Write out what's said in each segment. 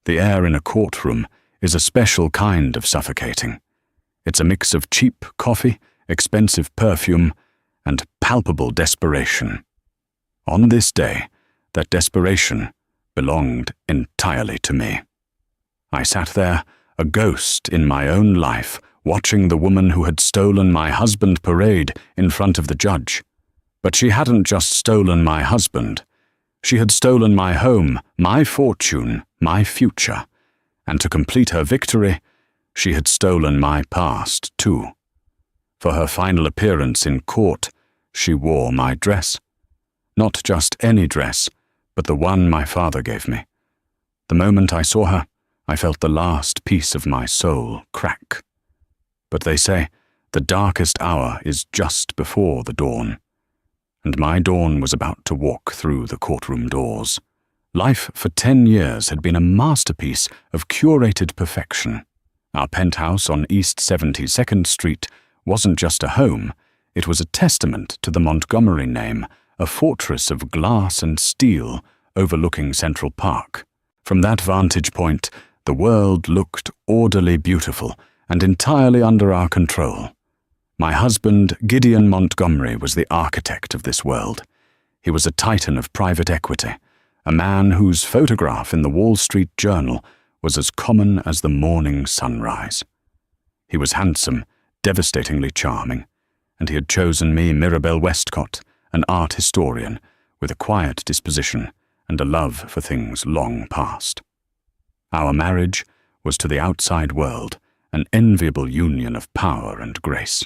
The air in a courtroom is a special kind of suffocating. It's a mix of cheap coffee, expensive perfume, and palpable desperation. On this day, that desperation belonged entirely to me. I sat there, a ghost in my own life, watching the woman who had stolen my husband parade in front of the judge. But she hadn't just stolen my husband. She had stolen my home, my fortune, my future. And to complete her victory, she had stolen my past, too. For her final appearance in court, she wore my dress. Not just any dress, but the one my father gave me. The moment I saw her, I felt the last piece of my soul crack. But they say the darkest hour is just before the dawn. And my dawn was about to walk through the courtroom doors. Life for 10 years had been a masterpiece of curated perfection. Our penthouse on East 72nd Street wasn't just a home, it was a testament to the Montgomery name, a fortress of glass and steel overlooking Central Park. From that vantage point, the world looked orderly beautiful and entirely under our control. My husband, Gideon Montgomery, was the architect of this world. He was a titan of private equity, a man whose photograph in the Wall Street Journal was as common as the morning sunrise. He was handsome, devastatingly charming, and he had chosen me, Mirabelle Westcott, an art historian with a quiet disposition and a love for things long past. Our marriage was to the outside world an enviable union of power and grace.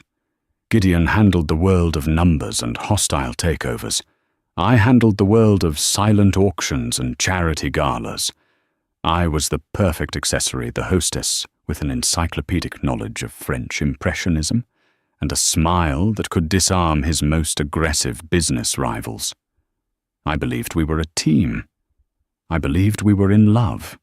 Gideon handled the world of numbers and hostile takeovers. I handled the world of silent auctions and charity galas. I was the perfect accessory, the hostess with an encyclopedic knowledge of French Impressionism and a smile that could disarm his most aggressive business rivals. I believed we were a team. I believed we were in love.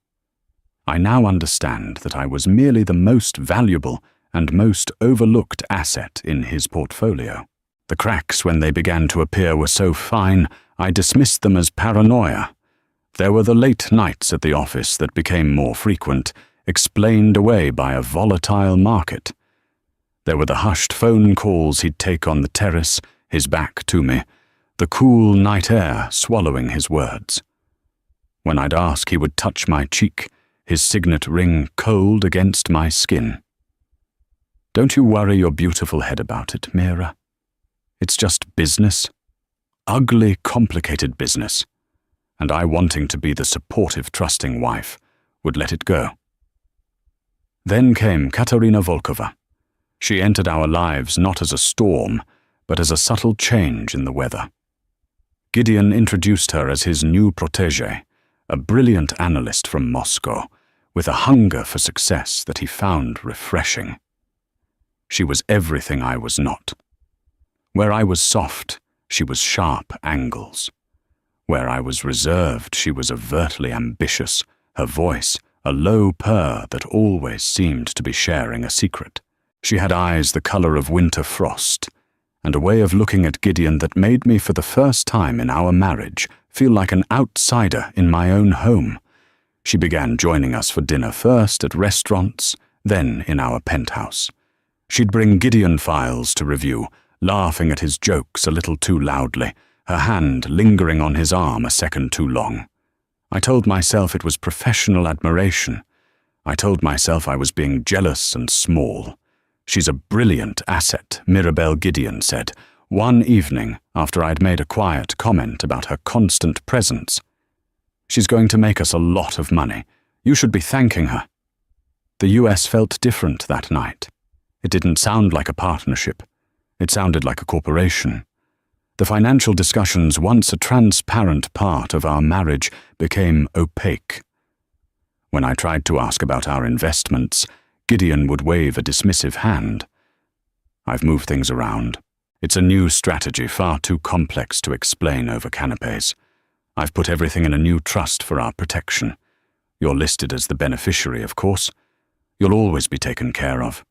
I now understand that I was merely the most valuable and most overlooked asset in his portfolio. The cracks when they began to appear were so fine, I dismissed them as paranoia. There were the late nights at the office that became more frequent, explained away by a volatile market. There were the hushed phone calls he'd take on the terrace, his back to me, the cool night air swallowing his words. When I'd ask, he would touch my cheek, his signet ring cold against my skin. Don't you worry your beautiful head about it, Mira. It's just business. Ugly, complicated business. And I, wanting to be the supportive, trusting wife, would let it go. Then came Katerina Volkova. She entered our lives not as a storm, but as a subtle change in the weather. Gideon introduced her as his new protégé, a brilliant analyst from Moscow, with a hunger for success that he found refreshing. She was everything I was not. Where I was soft, she was sharp angles. Where I was reserved, she was overtly ambitious, her voice a low purr that always seemed to be sharing a secret. She had eyes the color of winter frost, and a way of looking at Gideon that made me for the first time in our marriage feel like an outsider in my own home. She began joining us for dinner first at restaurants, then in our penthouse. She'd bring Gideon files to review, laughing at his jokes a little too loudly, her hand lingering on his arm a second too long. I told myself it was professional admiration. I told myself I was being jealous and small. She's a brilliant asset, Mirabelle Gideon said, one evening after I'd made a quiet comment about her constant presence. She's going to make us a lot of money. You should be thanking her. The US felt different that night. It didn't sound like a partnership. It sounded like a corporation. The financial discussions, once a transparent part of our marriage, became opaque. When I tried to ask about our investments, Gideon would wave a dismissive hand. I've moved things around. It's a new strategy, far too complex to explain over canapes. I've put everything in a new trust for our protection. You're listed as the beneficiary, of course. You'll always be taken care of.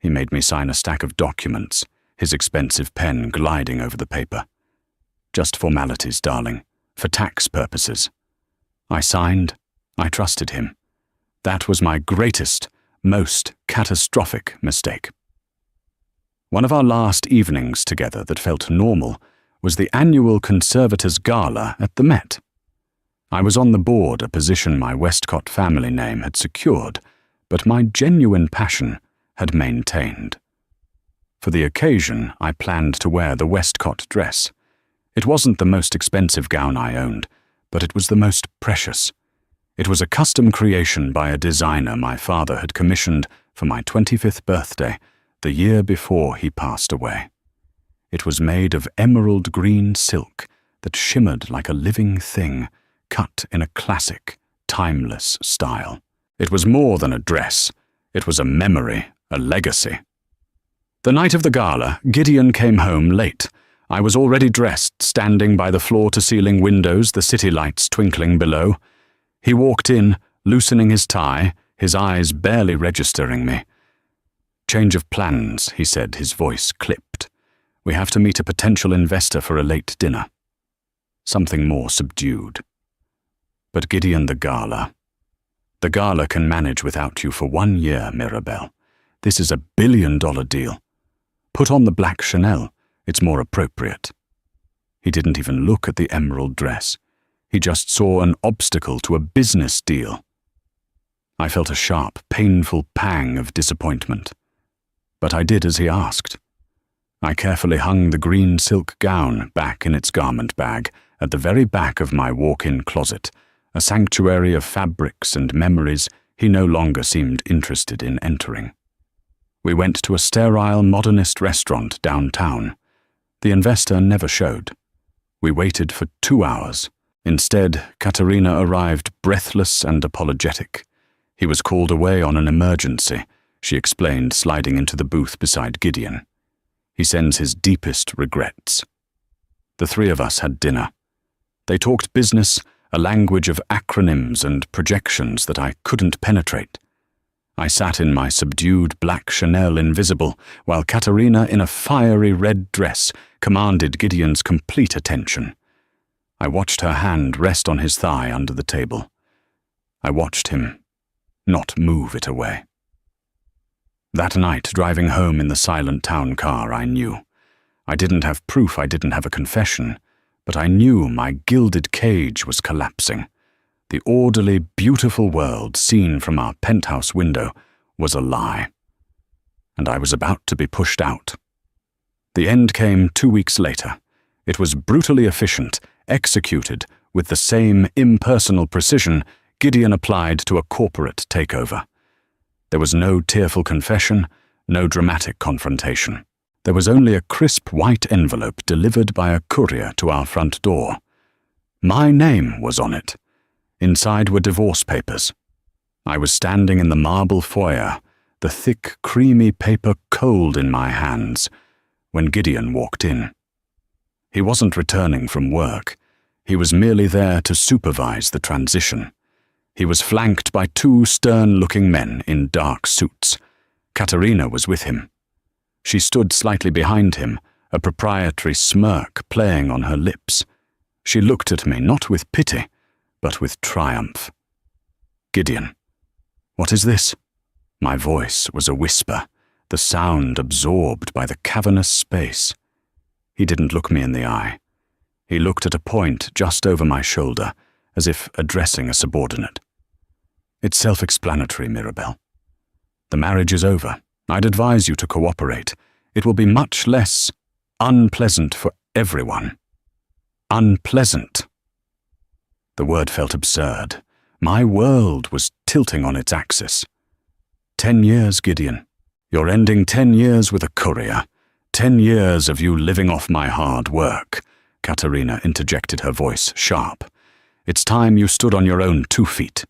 He made me sign a stack of documents, his expensive pen gliding over the paper. Just formalities, darling, for tax purposes. I signed. I trusted him. That was my greatest, most catastrophic mistake. One of our last evenings together that felt normal was the annual Conservators' Gala at the Met. I was on the board, a position my Westcott family name had secured, but my genuine passion had maintained. For the occasion, I planned to wear the Westcott dress. It wasn't the most expensive gown I owned, but it was the most precious. It was a custom creation by a designer my father had commissioned for my 25th birthday, the year before he passed away. It was made of emerald green silk that shimmered like a living thing, cut in a classic, timeless style. It was more than a dress. It was a memory, a legacy. The night of the gala, Gideon came home late. I was already dressed, standing by the floor-to-ceiling windows, the city lights twinkling below. He walked in, loosening his tie, his eyes barely registering me. "Change of plans," he said, his voice clipped. "We have to meet a potential investor for a late dinner." Something more subdued. But Gideon, the gala. The gala can manage without you for 1 year, Mirabelle. This is a $1 billion deal. Put on the black Chanel. It's more appropriate. He didn't even look at the emerald dress. He just saw an obstacle to a business deal. I felt a sharp, painful pang of disappointment. But I did as he asked. I carefully hung the green silk gown back in its garment bag at the very back of my walk-in closet, a sanctuary of fabrics and memories he no longer seemed interested in entering. We went to a sterile modernist restaurant downtown. The investor never showed. We waited for 2 hours. Instead, Katerina arrived breathless and apologetic. He was called away on an emergency, she explained, sliding into the booth beside Gideon. He sends his deepest regrets. The three of us had dinner. They talked business, a language of acronyms and projections that I couldn't penetrate. I sat in my subdued black Chanel invisible, while Katerina, in a fiery red dress, commanded Gideon's complete attention. I watched her hand rest on his thigh under the table. I watched him not move it away. That night, driving home in the silent town car, I knew. I didn't have proof, I didn't have a confession, but I knew my gilded cage was collapsing. The orderly, beautiful world seen from our penthouse window was a lie. And I was about to be pushed out. The end came 2 weeks later. It was brutally efficient, executed with the same impersonal precision Gideon applied to a corporate takeover. There was no tearful confession, no dramatic confrontation. There was only a crisp white envelope delivered by a courier to our front door. My name was on it. Inside were divorce papers. I was standing in the marble foyer, the thick, creamy paper cold in my hands, when Gideon walked in. He wasn't returning from work. He was merely there to supervise the transition. He was flanked by 2 stern-looking men in dark suits. Katerina was with him. She stood slightly behind him, a proprietary smirk playing on her lips. She looked at me not with pity, but with triumph. "Gideon, what is this?" My voice was a whisper, the sound absorbed by the cavernous space. He didn't look me in the eye. He looked at a point just over my shoulder, as if addressing a subordinate. "It's self-explanatory, Mirabelle. The marriage is over. I'd advise you to cooperate. It will be much less unpleasant for everyone." Unpleasant. The word felt absurd. My world was tilting on its axis. 10 years, Gideon. You're ending 10 years with a courier. 10 years of you living off my hard work. Katerina interjected, her voice sharp. "It's time you stood on your own 2 feet.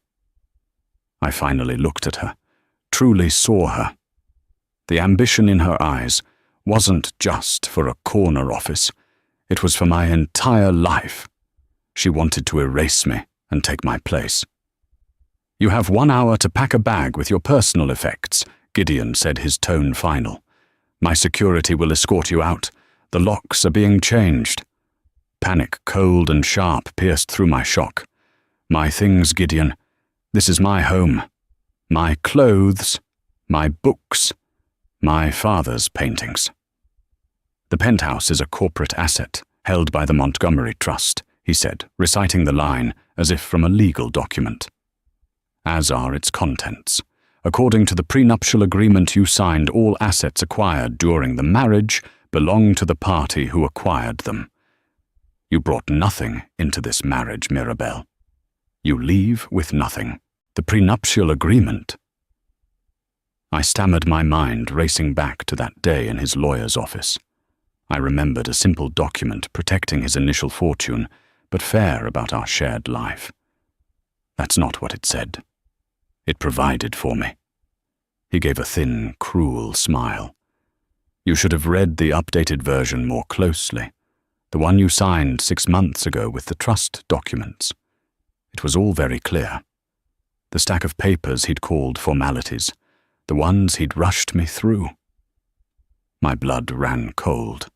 I finally looked at her, truly saw her. The ambition in her eyes wasn't just for a corner office. It was for my entire life. She wanted to erase me and take my place. "You have 1 hour to pack a bag with your personal effects," Gideon said, his tone final. "My security will escort you out. The locks are being changed." Panic, cold and sharp, pierced through my shock. "My things, Gideon. This is my home. my clothes, my books, my father's paintings. The penthouse is a corporate asset held by the Montgomery Trust, he said, reciting the line as if from a legal document. As are its contents. According to the prenuptial agreement you signed, all assets acquired during the marriage belong to the party who acquired them. You brought nothing into this marriage, Mirabelle. You leave with nothing. The prenuptial agreement. I stammered, my mind racing back to that day in his lawyer's office. I remembered a simple document protecting his initial fortune, but fair about our shared life. That's not what it said. It provided for me. He gave a thin, cruel smile. You should have read the updated version more closely, the one you signed 6 months ago with the trust documents. It was all very clear. The stack of papers he'd called formalities, the ones he'd rushed me through. My blood ran cold.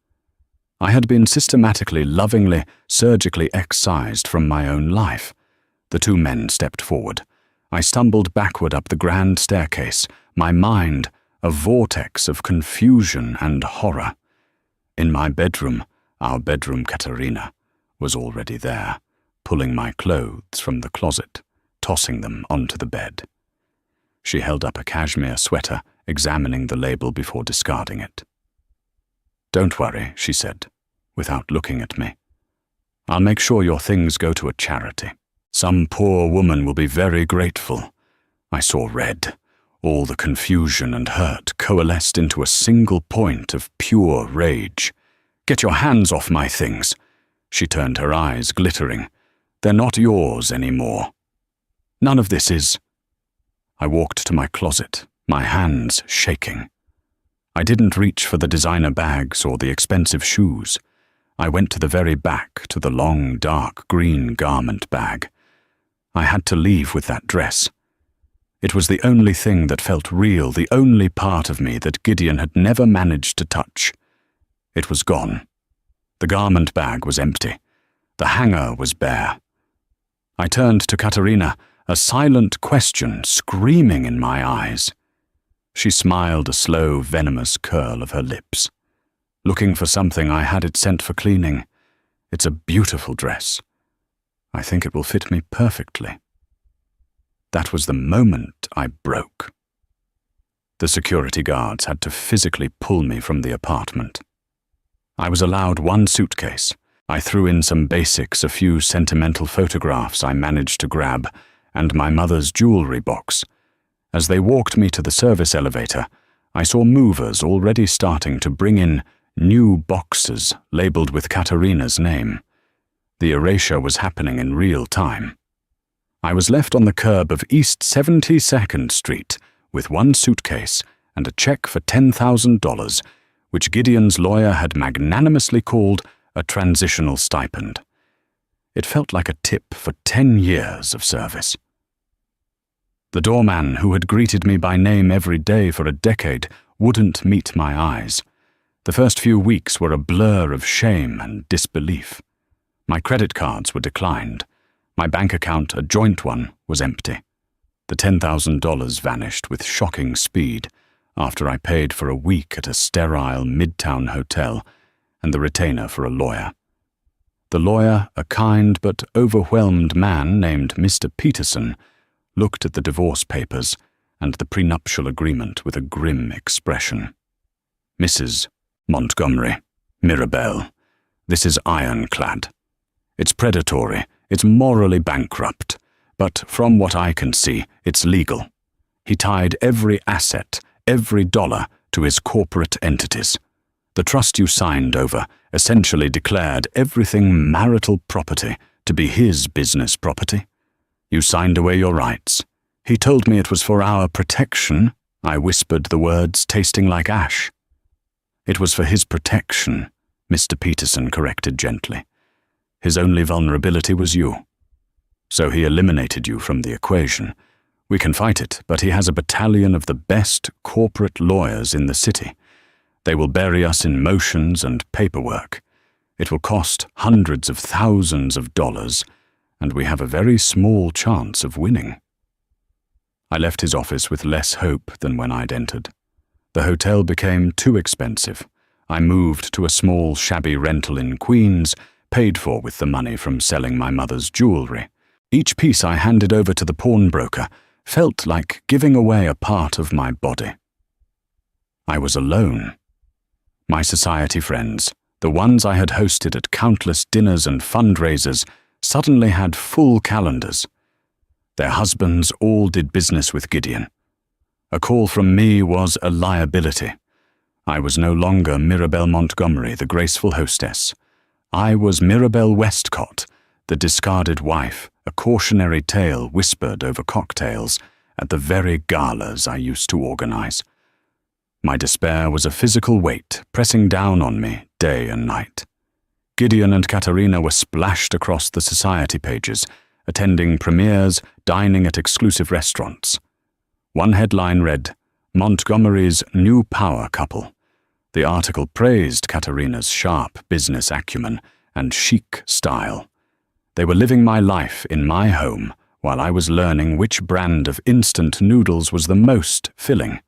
I had been systematically, lovingly, surgically excised from my own life. The two men stepped forward. I stumbled backward up the grand staircase, my mind a vortex of confusion and horror. In my bedroom, our bedroom Katerina was already there, pulling my clothes from the closet, tossing them onto the bed. She held up a cashmere sweater, examining the label before discarding it. "Don't worry," she said, without looking at me. "I'll make sure your things go to a charity. Some poor woman will be very grateful." I saw red. All the confusion and hurt coalesced into a single point of pure rage. "Get your hands off my things." She turned her eyes glittering. "They're not yours anymore." "None of this is." I walked to my closet, my hands shaking. I didn't reach for the designer bags or the expensive shoes. I went to the very back, to the long, dark green garment bag. I had to leave with that dress. It was the only thing that felt real, the only part of me that Gideon had never managed to touch. It was gone. The garment bag was empty. The hanger was bare. I turned to Katerina, a silent question screaming in my eyes. She smiled a slow, venomous curl of her lips. "Looking for something, I had it sent for cleaning. It's a beautiful dress. I think it will fit me perfectly." That was the moment I broke. The security guards had to physically pull me from the apartment. I was allowed one suitcase. I threw in some basics, a few sentimental photographs I managed to grab, and my mother's jewelry box. As they walked me to the service elevator, I saw movers already starting to bring in new boxes labeled with Katerina's name. The erasure was happening in real time. I was left on the curb of East 72nd Street with one suitcase and a check for $10,000, which Gideon's lawyer had magnanimously called a transitional stipend. It felt like a tip for 10 years of service. The doorman, who had greeted me by name every day for a decade, wouldn't meet my eyes. The first few weeks were a blur of shame and disbelief. My credit cards were declined. My bank account, a joint one, was empty. The $10,000 vanished with shocking speed after I paid for a week at a sterile midtown hotel and the retainer for a lawyer. The lawyer, a kind but overwhelmed man named Mr. Peterson, looked at the divorce papers and the prenuptial agreement with a grim expression. "Mrs. Montgomery, Mirabelle, this is ironclad. It's predatory, it's morally bankrupt, but from what I can see, it's legal. He tied every asset, every dollar, to his corporate entities. The trust you signed over essentially declared everything marital property to be his business property. You signed away your rights. He told me it was for our protection." I whispered the words, tasting like ash. "It was for his protection," Mr. Peterson corrected gently. "His only vulnerability was you. So he eliminated you from the equation. We can fight it, but he has a battalion of the best corporate lawyers in the city. They will bury us in motions and paperwork. It will cost hundreds of thousands of dollars, and we have a very small chance of winning." I left his office with less hope than when I'd entered. The hotel became too expensive. I moved to a small, shabby rental in Queens, paid for with the money from selling my mother's jewellery. Each piece I handed over to the pawnbroker felt like giving away a part of my body. I was alone. My society friends, the ones I had hosted at countless dinners and fundraisers, suddenly had full calendars. Their husbands all did business with Gideon. A call from me was a liability. I was no longer Mirabelle Montgomery, the graceful hostess. I was Mirabelle Westcott, the discarded wife, a cautionary tale whispered over cocktails at the very galas I used to organize. My despair was a physical weight pressing down on me day and night. Gideon and Katerina were splashed across the society pages, attending premieres, dining at exclusive restaurants. One headline read, "Montgomery's New Power Couple." The article praised Katerina's sharp business acumen and chic style. They were living my life in my home while I was learning which brand of instant noodles was the most filling.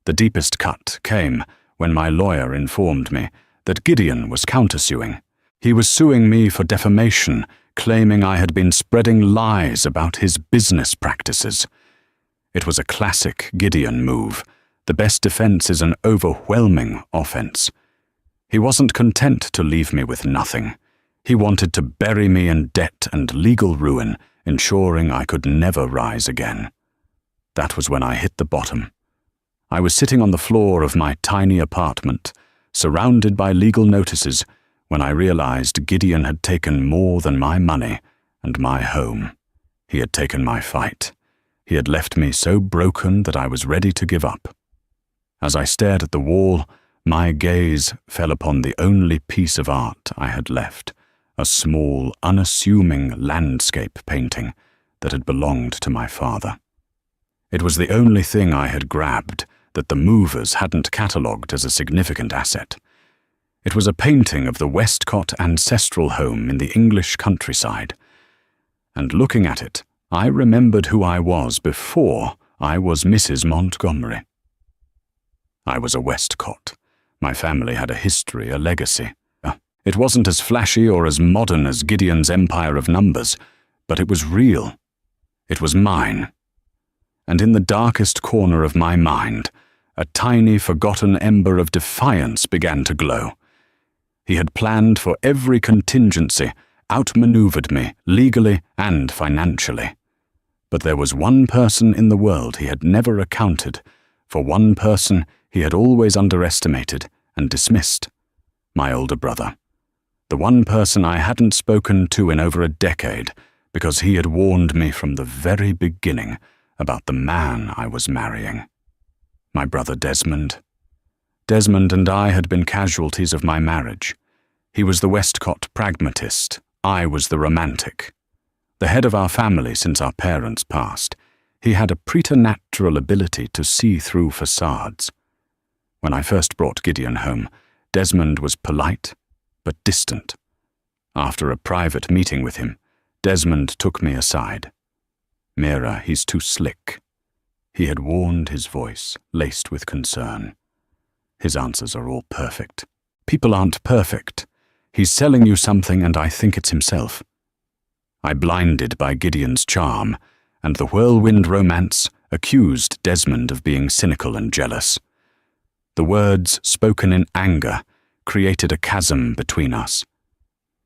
The deepest cut came when my lawyer informed me that Gideon was countersuing. He was suing me for defamation, claiming I had been spreading lies about his business practices. It was a classic Gideon move. The best defense is an overwhelming offense. He wasn't content to leave me with nothing. He wanted to bury me in debt and legal ruin, ensuring I could never rise again. That was when I hit the bottom. I was sitting on the floor of my tiny apartment, surrounded by legal notices, when I realized Gideon had taken more than my money and my home. He had taken my fight. He had left me so broken that I was ready to give up. As I stared at the wall, my gaze fell upon the only piece of art I had left, a small, unassuming landscape painting that had belonged to my father. It was the only thing I had grabbed that the movers hadn't catalogued as a significant asset. It was a painting of the Westcott ancestral home in the English countryside. And looking at it, I remembered who I was before I was Mrs. Montgomery. I was a Westcott. My family had a history, a legacy. It wasn't as flashy or as modern as Gideon's empire of numbers, but it was real. It was mine. And in the darkest corner of my mind, a tiny, forgotten ember of defiance began to glow. He had planned for every contingency, outmaneuvered me, legally and financially. But there was one person in the world he had never accounted for, one person he had always underestimated and dismissed: my older brother. The one person I hadn't spoken to in over a decade, because he had warned me from the very beginning about the man I was marrying. My brother Desmond. Desmond and I had been casualties of my marriage. He was the Westcott pragmatist, I was the romantic. The head of our family since our parents passed, he had a preternatural ability to see through facades. When I first brought Gideon home, Desmond was polite but distant. After a private meeting with him, Desmond took me aside. "Mira, he's too slick." He had warned, his voice laced with concern. "His answers are all perfect. People aren't perfect. He's selling you something and I think it's himself." I, blinded by Gideon's charm and the whirlwind romance, accused Desmond of being cynical and jealous. The words, spoken in anger, created a chasm between us.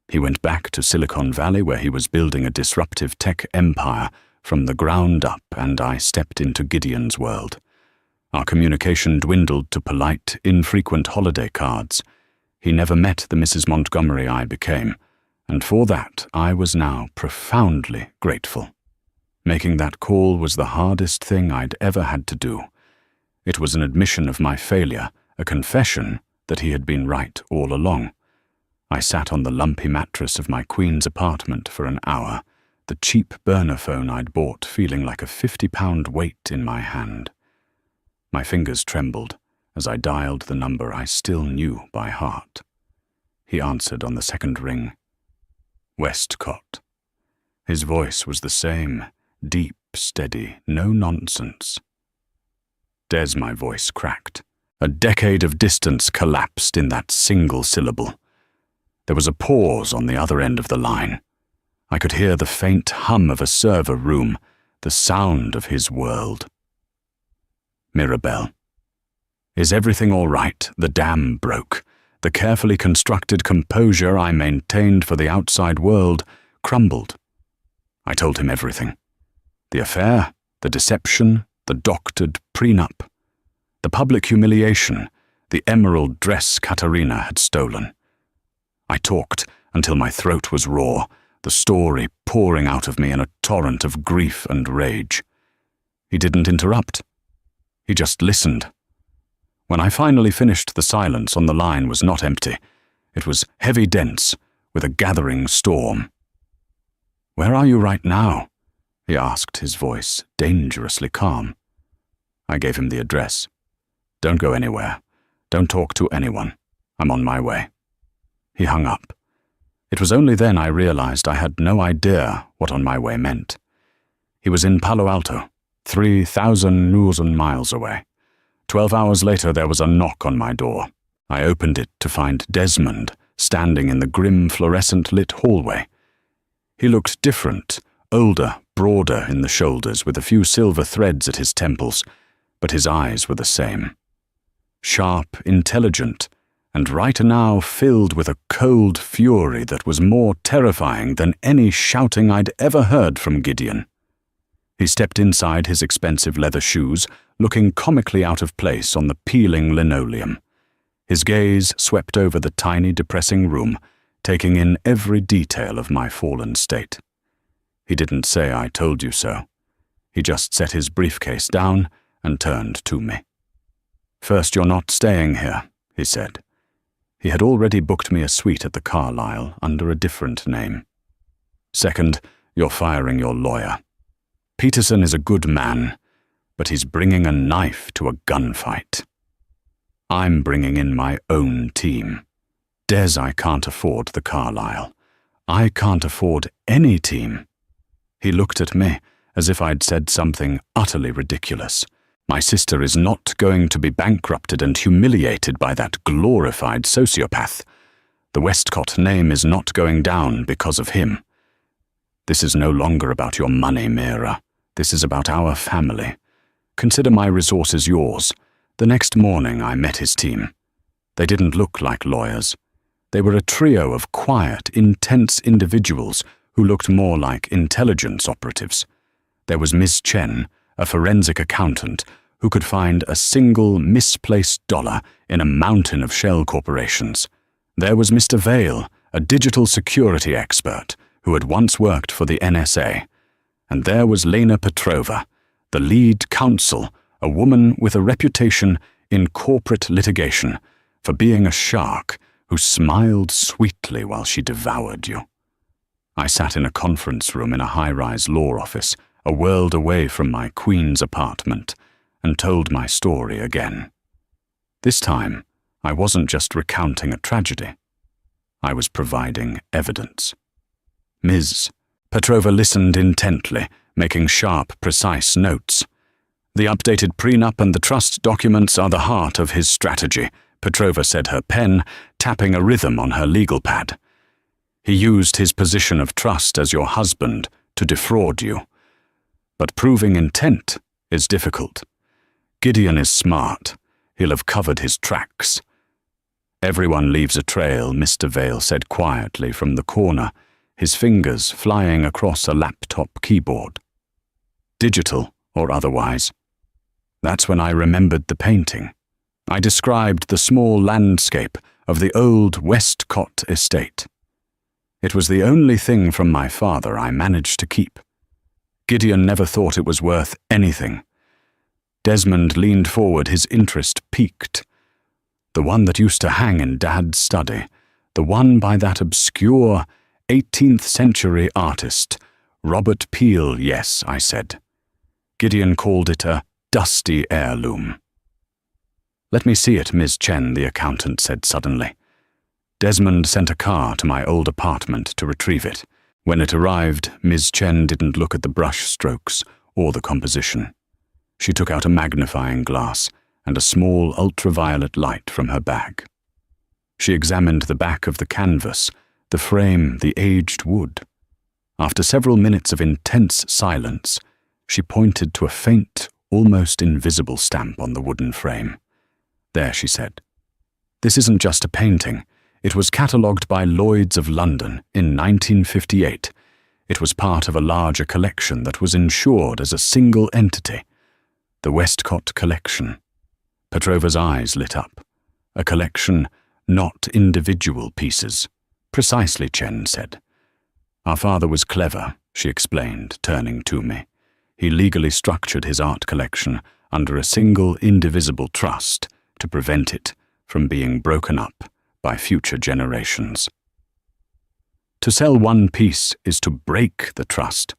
He went back to Silicon Valley, where he was building a disruptive tech empire from the ground up, and I stepped into Gideon's world. Our communication dwindled to polite, infrequent holiday cards. He never met the Mrs. Montgomery I became, and for that I was now profoundly grateful. Making that call was the hardest thing I'd ever had to do. It was an admission of my failure, a confession that he had been right all along. I sat on the lumpy mattress of my Queen's apartment for an hour, the cheap burner phone I'd bought feeling like a 50-pound weight in my hand. My fingers trembled as I dialed the number I still knew by heart. He answered on the second ring. Westcott. His voice was the same, deep steady, no nonsense. Des, my voice cracked. A decade of distance collapsed in that single syllable. There was a pause on the other end of the line. I could hear the faint hum of a server room, the sound of his world. Mirabelle. Is everything all right? The dam broke. The carefully constructed composure I maintained for the outside world crumbled. I told him everything. The affair, the deception, the doctored prenup, the public humiliation, the emerald dress Katerina had stolen. I talked until my throat was raw, the story pouring out of me in a torrent of grief and rage. He didn't interrupt. He just listened. When I finally finished, the silence on the line was not empty. It was heavy dense, with a gathering storm. "Where are you right now?" he asked, his voice dangerously calm. I gave him the address. "Don't go anywhere. Don't talk to anyone. I'm on my way." He hung up. It was only then I realized I had no idea what on my way meant. He was in Palo Alto, 3,000 miles away. 12 hours later, there was a knock on my door. I opened it to find Desmond standing in the grim fluorescent-lit hallway. He looked different, older, broader in the shoulders, with a few silver threads at his temples, but his eyes were the same. Sharp, intelligent, and right now filled with a cold fury that was more terrifying than any shouting I'd ever heard from Gideon. He stepped inside his expensive leather shoes, looking comically out of place on the peeling linoleum. His gaze swept over the tiny, depressing room, taking in every detail of my fallen state. He didn't say "I told you so." He just set his briefcase down and turned to me. "First, you're not staying here," he said. He had already booked me a suite at the Carlyle under a different name. "Second, you're firing your lawyer. Peterson is a good man, but he's bringing a knife to a gunfight. I'm bringing in my own team. Des, I can't afford the Carlyle. I can't afford any team." He looked at me as if I'd said something utterly ridiculous. My sister is not going to be bankrupted and humiliated by that glorified sociopath. The Westcott name is not going down because of him. This is no longer about your money, Mira. This is about our family. Consider my resources yours. The next morning I met his team. They didn't look like lawyers. They were a trio of quiet, intense individuals who looked more like intelligence operatives. There was Ms. Chen, a forensic accountant who could find a single misplaced dollar in a mountain of shell corporations. There was Mr. Vale, a digital security expert who had once worked for the NSA. And there was Lena Petrova, the lead counsel, a woman with a reputation in corporate litigation for being a shark who smiled sweetly while she devoured you. I sat in a conference room in a high-rise law office, a world away from my Queen's apartment, and told my story again. This time, I wasn't just recounting a tragedy. I was providing evidence. Ms. Petrova listened intently, making sharp, precise notes. "The updated prenup and the trust documents are the heart of his strategy," Petrova said, her pen tapping a rhythm on her legal pad. "He used his position of trust as your husband to defraud you. But proving intent is difficult. Gideon is smart. He'll have covered his tracks." "Everyone leaves a trail," Mr. Vale said quietly from the corner, his fingers flying across a laptop keyboard. "Digital or otherwise." That's when I remembered the painting. I described the small landscape of the old Westcott estate. It was the only thing from my father I managed to keep. Gideon never thought it was worth anything. Desmond leaned forward, his interest piqued. "The one that used to hang in Dad's study, the one by that obscure 18th century artist, Robert Peel, yes," I said. Gideon called it a dusty heirloom. "Let me see it, Ms. Chen," the accountant said suddenly. Desmond sent a car to my old apartment to retrieve it. When it arrived, Ms. Chen didn't look at the brush strokes or the composition. She took out a magnifying glass and a small ultraviolet light from her bag. She examined the back of the canvas, the frame, the aged wood. After several minutes of intense silence, she pointed to a faint, almost invisible stamp on the wooden frame. "There," she said. "This isn't just a painting. It was catalogued by Lloyd's of London in 1958. It was part of a larger collection that was insured as a single entity. The Westcott Collection." Petrova's eyes lit up. "A collection, not individual pieces." "Precisely," Chen said. "Our father was clever," she explained, turning to me. "He legally structured his art collection under a single indivisible trust to prevent it from being broken up by future generations. To sell one piece is to break the trust.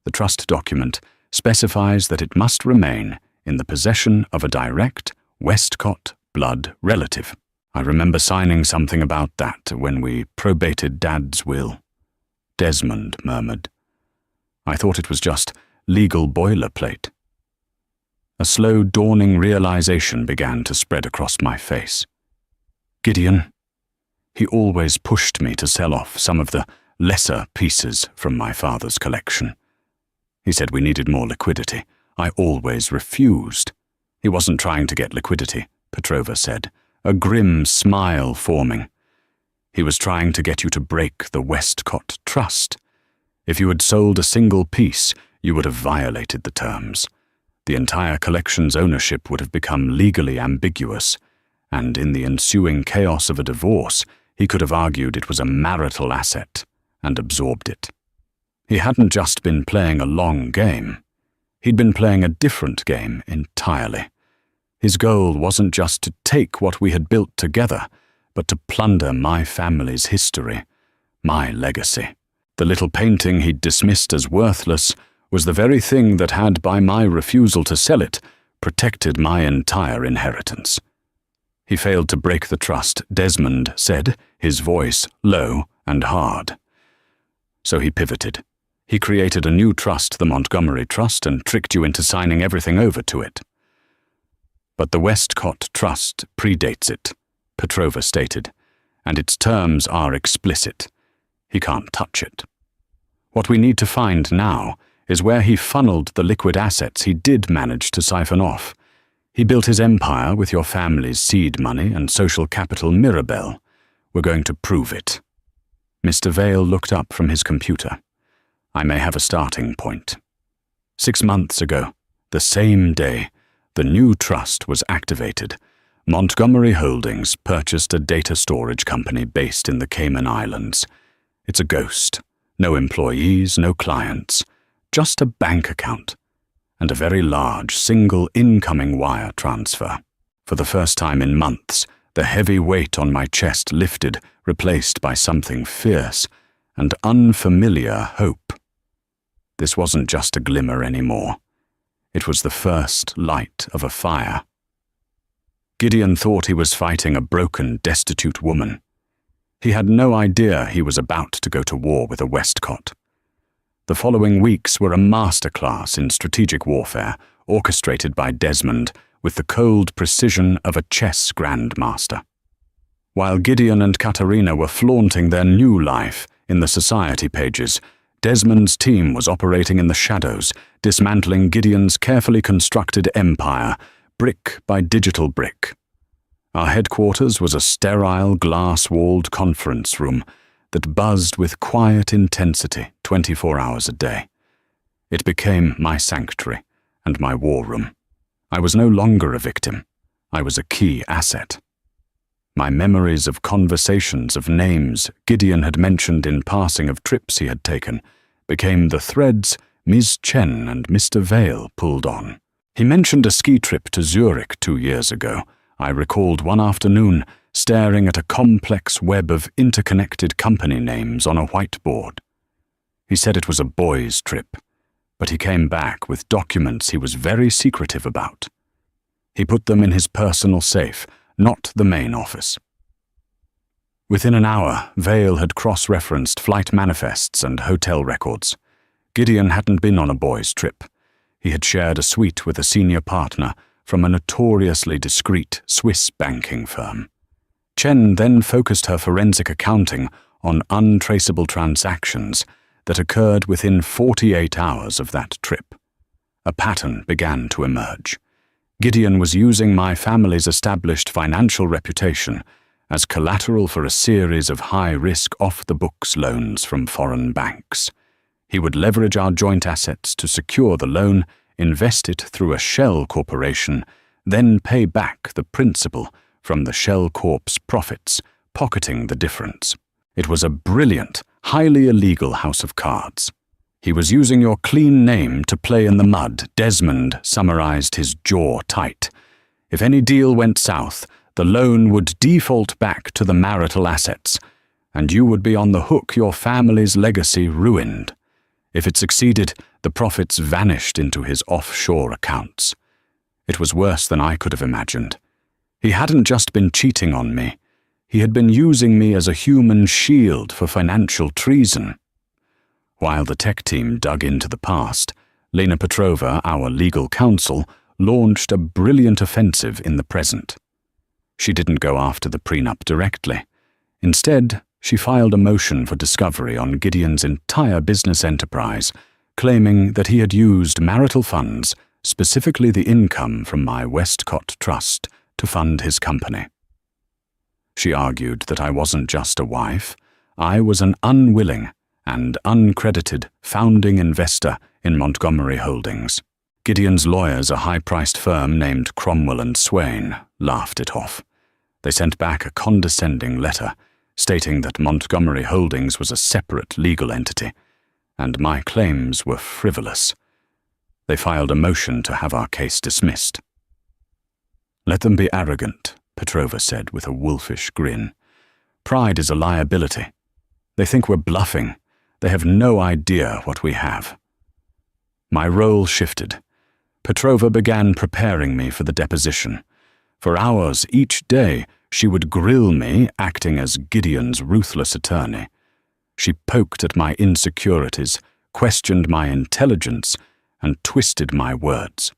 The trust document specifies that it must remain in the possession of a direct Westcott blood relative. I remember signing something about that when we probated Dad's will." Desmond murmured. "I thought it was just legal boilerplate." A slow dawning realization began to spread across my face. Gideon. He always pushed me to sell off some of the lesser pieces from my father's collection. He said we needed more liquidity. I always refused. "He wasn't trying to get liquidity," Petrova said, a grim smile forming. "He was trying to get you to break the Westcott Trust. If you had sold a single piece, you would have violated the terms. The entire collection's ownership would have become legally ambiguous, and in the ensuing chaos of a divorce, he could have argued it was a marital asset and absorbed it. He hadn't just been playing a long game. He'd been playing a different game entirely. His goal wasn't just to take what we had built together, but to plunder my family's history, my legacy. The little painting he'd dismissed as worthless was the very thing that had, by my refusal to sell it, protected my entire inheritance. He failed to break the trust, Desmond said, his voice low and hard. So he pivoted. He created a new trust, the Montgomery Trust, and tricked you into signing everything over to it. But the Westcott Trust predates it, Petrova stated, and its terms are explicit. He can't touch it. What we need to find now is where he funneled the liquid assets he did manage to siphon off. He built his empire with your family's seed money and social capital Mirabelle. We're going to prove it. Mr. Vale looked up from his computer. I may have a starting point. 6 months ago, the same day, the new trust was activated. Montgomery Holdings purchased a data storage company based in the Cayman Islands. It's a ghost. No employees, no clients. Just a bank account. And a very large single incoming wire transfer. For the first time in months, the heavy weight on my chest lifted, replaced by something fierce and unfamiliar hope. This wasn't just a glimmer anymore. It was the first light of a fire. Gideon thought he was fighting a broken, destitute woman. He had no idea he was about to go to war with a Westcott. The following weeks were a masterclass in strategic warfare, orchestrated by Desmond with the cold precision of a chess grandmaster. While Gideon and Katerina were flaunting their new life in the society pages, Desmond's team was operating in the shadows, dismantling Gideon's carefully constructed empire, brick by digital brick. Our headquarters was a sterile, glass-walled conference room that buzzed with quiet intensity 24 hours a day. It became my sanctuary and my war room. I was no longer a victim. I was a key asset. My memories of conversations, of names Gideon had mentioned in passing, of trips he had taken, became the threads Ms. Chen and Mr. Vale pulled on. He mentioned a ski trip to Zurich 2 years ago. I recalled one afternoon staring at a complex web of interconnected company names on a whiteboard. He said it was a boys' trip, but he came back with documents he was very secretive about. He put them in his personal safe, not the main office. Within an hour, Vale had cross-referenced flight manifests and hotel records. Gideon hadn't been on a boys' trip. He had shared a suite with a senior partner from a notoriously discreet Swiss banking firm. Chen then focused her forensic accounting on untraceable transactions that occurred within 48 hours of that trip. A pattern began to emerge. Gideon was using my family's established financial reputation as collateral for a series of high-risk off-the-books loans from foreign banks. He would leverage our joint assets to secure the loan, invest it through a shell corporation, then pay back the principal from the shell corp's profits, pocketing the difference. It was a brilliant, highly illegal house of cards. He was using your clean name to play in the mud. Desmond summarized his jaw tight. If any deal went south, the loan would default back to the marital assets, and you would be on the hook, your family's legacy ruined. If it succeeded, the profits vanished into his offshore accounts. It was worse than I could have imagined. He hadn't just been cheating on me. He had been using me as a human shield for financial treason. While the tech team dug into the past, Lena Petrova, our legal counsel, launched a brilliant offensive in the present. She didn't go after the prenup directly. Instead, she filed a motion for discovery on Gideon's entire business enterprise, claiming that he had used marital funds, specifically the income from my Westcott Trust, to fund his company. She argued that I wasn't just a wife, I was an unwilling and uncredited founding investor in Montgomery Holdings. Gideon's lawyers, a high-priced firm named Cromwell & Swain, laughed it off. They sent back a condescending letter stating that Montgomery Holdings was a separate legal entity, and my claims were frivolous. They filed a motion to have our case dismissed. "Let them be arrogant," Petrova said with a wolfish grin. "Pride is a liability. They think we're bluffing. They have no idea what we have." My role shifted. Petrova began preparing me for the deposition. For hours each day, she would grill me, acting as Gideon's ruthless attorney. She poked at my insecurities, questioned my intelligence, and twisted my words.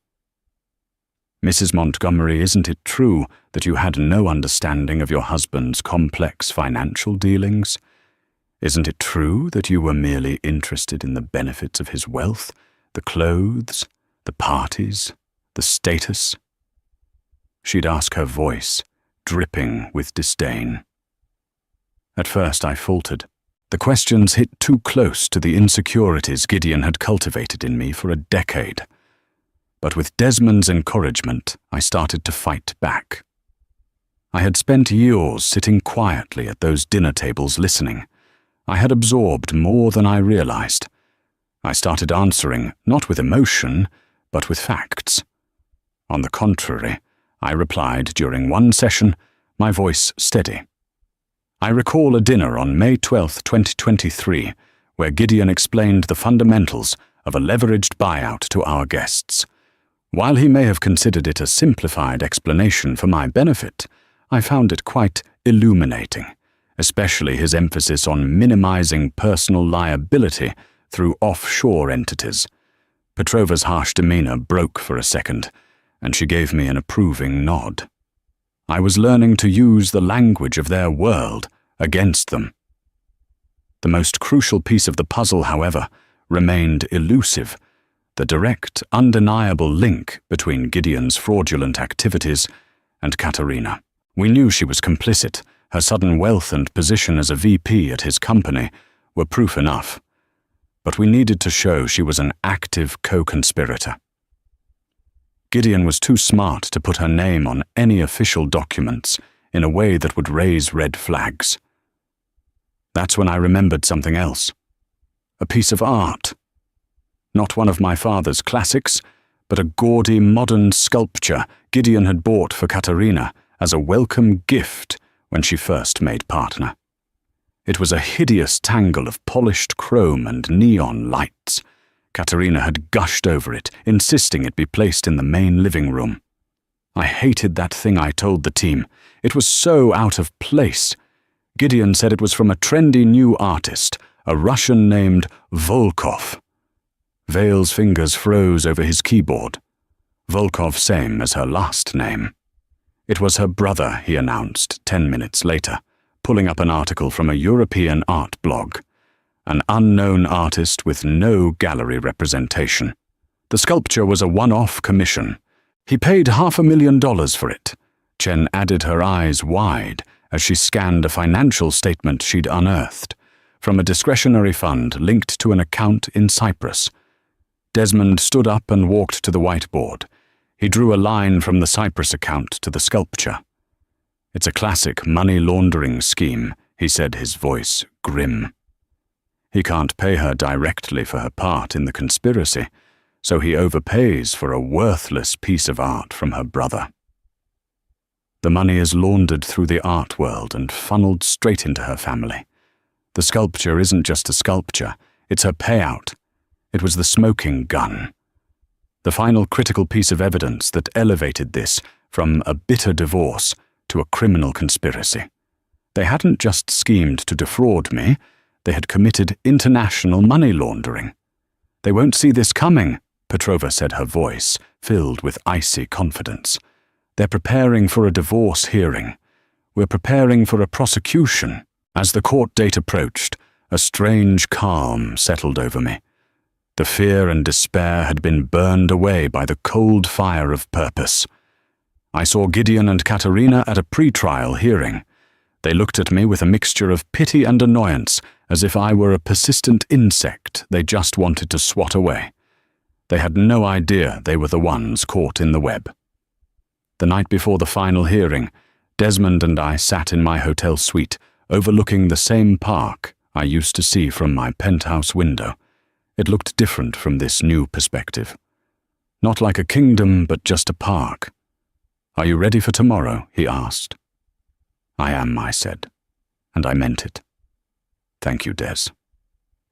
"Mrs. Montgomery, isn't it true that you had no understanding of your husband's complex financial dealings? Isn't it true that you were merely interested in the benefits of his wealth, the clothes, the parties, the status?" She'd ask, her voice dripping with disdain. At first I faltered. The questions hit too close to the insecurities Gideon had cultivated in me for a decade. But with Desmond's encouragement, I started to fight back. I had spent years sitting quietly at those dinner tables listening. I had absorbed more than I realized. I started answering, not with emotion, but with facts. On the contrary, I replied during one session, my voice steady. I recall a dinner on May 12, 2023, where Gideon explained the fundamentals of a leveraged buyout to our guests. While he may have considered it a simplified explanation for my benefit, I found it quite illuminating, especially his emphasis on minimizing personal liability through offshore entities. Petrova's harsh demeanor broke for a second, and she gave me an approving nod. I was learning to use the language of their world against them. The most crucial piece of the puzzle, however, remained elusive: the direct, undeniable link between Gideon's fraudulent activities and Katerina. We knew she was complicit. Her sudden wealth and position as a VP at his company were proof enough. But we needed to show she was an active co-conspirator. Gideon was too smart to put her name on any official documents in a way that would raise red flags. That's when I remembered something else. A piece of art. Not one of my father's classics, but a gaudy modern sculpture Gideon had bought for Katerina as a welcome gift when she first made partner. It was a hideous tangle of polished chrome and neon lights. Katerina had gushed over it, insisting it be placed in the main living room. I hated that thing, I told the team. It was so out of place. Gideon said it was from a trendy new artist, a Russian named Volkov. Vale's fingers froze over his keyboard. Volkov same as her last name. It was her brother, he announced 10 minutes later, pulling up an article from a European art blog. An unknown artist with no gallery representation. The sculpture was a one-off commission. He paid $500,000 for it. Chen added her eyes wide as she scanned a financial statement she'd unearthed from a discretionary fund linked to an account in Cyprus. Desmond stood up and walked to the whiteboard. He drew a line from the Cyprus account to the sculpture. "It's a classic money laundering scheme," he said, his voice grim. He can't pay her directly for her part in the conspiracy, so he overpays for a worthless piece of art from her brother. The money is laundered through the art world and funneled straight into her family. The sculpture isn't just a sculpture, it's her payout. It was the smoking gun. The final critical piece of evidence that elevated this from a bitter divorce to a criminal conspiracy. They hadn't just schemed to defraud me, they had committed international money laundering. "They won't see this coming," Petrova said, her voice filled with icy confidence. "They're preparing for a divorce hearing. We're preparing for a prosecution." As the court date approached, a strange calm settled over me. The fear and despair had been burned away by the cold fire of purpose. I saw Gideon and Katerina at a pre-trial hearing. They looked at me with a mixture of pity and annoyance, as if I were a persistent insect they just wanted to swat away. They had no idea they were the ones caught in the web. The night before the final hearing, Desmond and I sat in my hotel suite, overlooking the same park I used to see from my penthouse window. It looked different from this new perspective. Not like a kingdom, but just a park. "Are you ready for tomorrow?" he asked. "I am," I said, and I meant it. "Thank you, Des.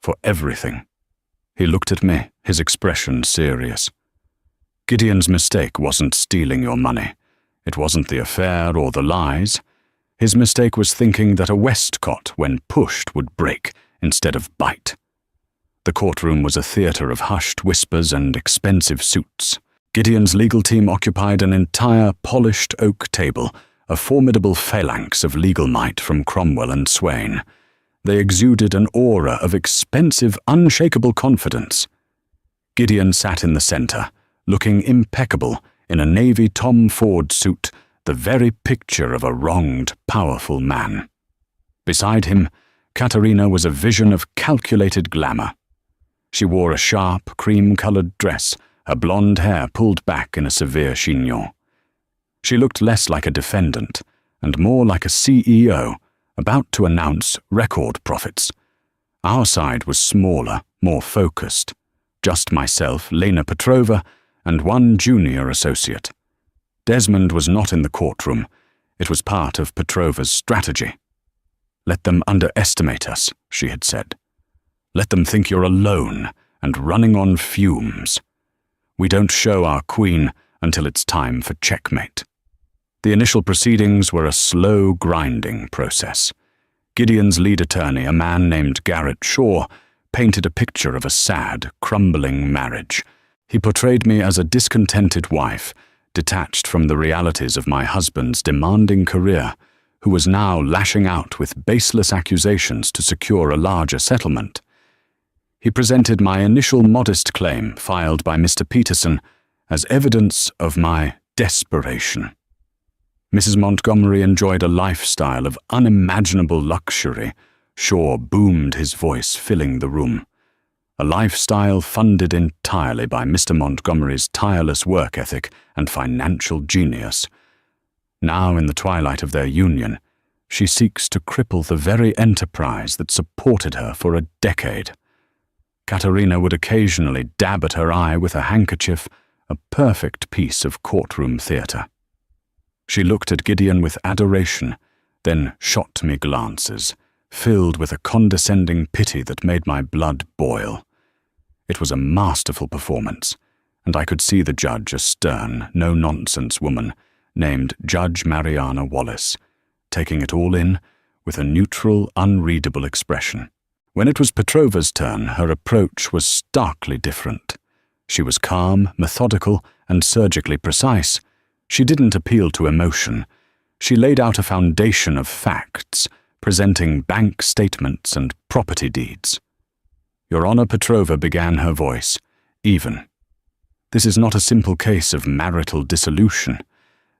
For everything." He looked at me, his expression serious. "Gideon's mistake wasn't stealing your money. It wasn't the affair or the lies. His mistake was thinking that a Westcott, when pushed, would break instead of bite." The courtroom was a theater of hushed whispers and expensive suits. Gideon's legal team occupied an entire polished oak table, a formidable phalanx of legal might from Cromwell and Swain. They exuded an aura of expensive, unshakable confidence. Gideon sat in the center, looking impeccable in a navy Tom Ford suit, the very picture of a wronged, powerful man. Beside him, Katerina was a vision of calculated glamour. She wore a sharp, cream-colored dress, her blonde hair pulled back in a severe chignon. She looked less like a defendant and more like a CEO, about to announce record profits. Our side was smaller, more focused. Just myself, Lena Petrova, and one junior associate. Desmond was not in the courtroom. It was part of Petrova's strategy. "Let them underestimate us," she had said. "Let them think you're alone and running on fumes. We don't show our queen until it's time for checkmate." The initial proceedings were a slow, grinding process. Gideon's lead attorney, a man named Garrett Shaw, painted a picture of a sad, crumbling marriage. He portrayed me as a discontented wife, detached from the realities of my husband's demanding career, who was now lashing out with baseless accusations to secure a larger settlement. He presented my initial modest claim, filed by Mr. Peterson, as evidence of my desperation. Mrs. Montgomery enjoyed a lifestyle of unimaginable luxury. Shaw boomed, his voice filling the room. A lifestyle funded entirely by Mr. Montgomery's tireless work ethic and financial genius. Now, in the twilight of their union, she seeks to cripple the very enterprise that supported her for a decade. Katerina would occasionally dab at her eye with a handkerchief, a perfect piece of courtroom theater. She looked at Gideon with adoration, then shot me glances, filled with a condescending pity that made my blood boil. It was a masterful performance, and I could see the judge, a stern, no-nonsense woman named Judge Mariana Wallace, taking it all in with a neutral, unreadable expression. When it was Petrova's turn, her approach was starkly different. She was calm, methodical, and surgically precise. She didn't appeal to emotion. She laid out a foundation of facts, presenting bank statements and property deeds. "Your Honor," Petrova began her voice, even. "This is not a simple case of marital dissolution.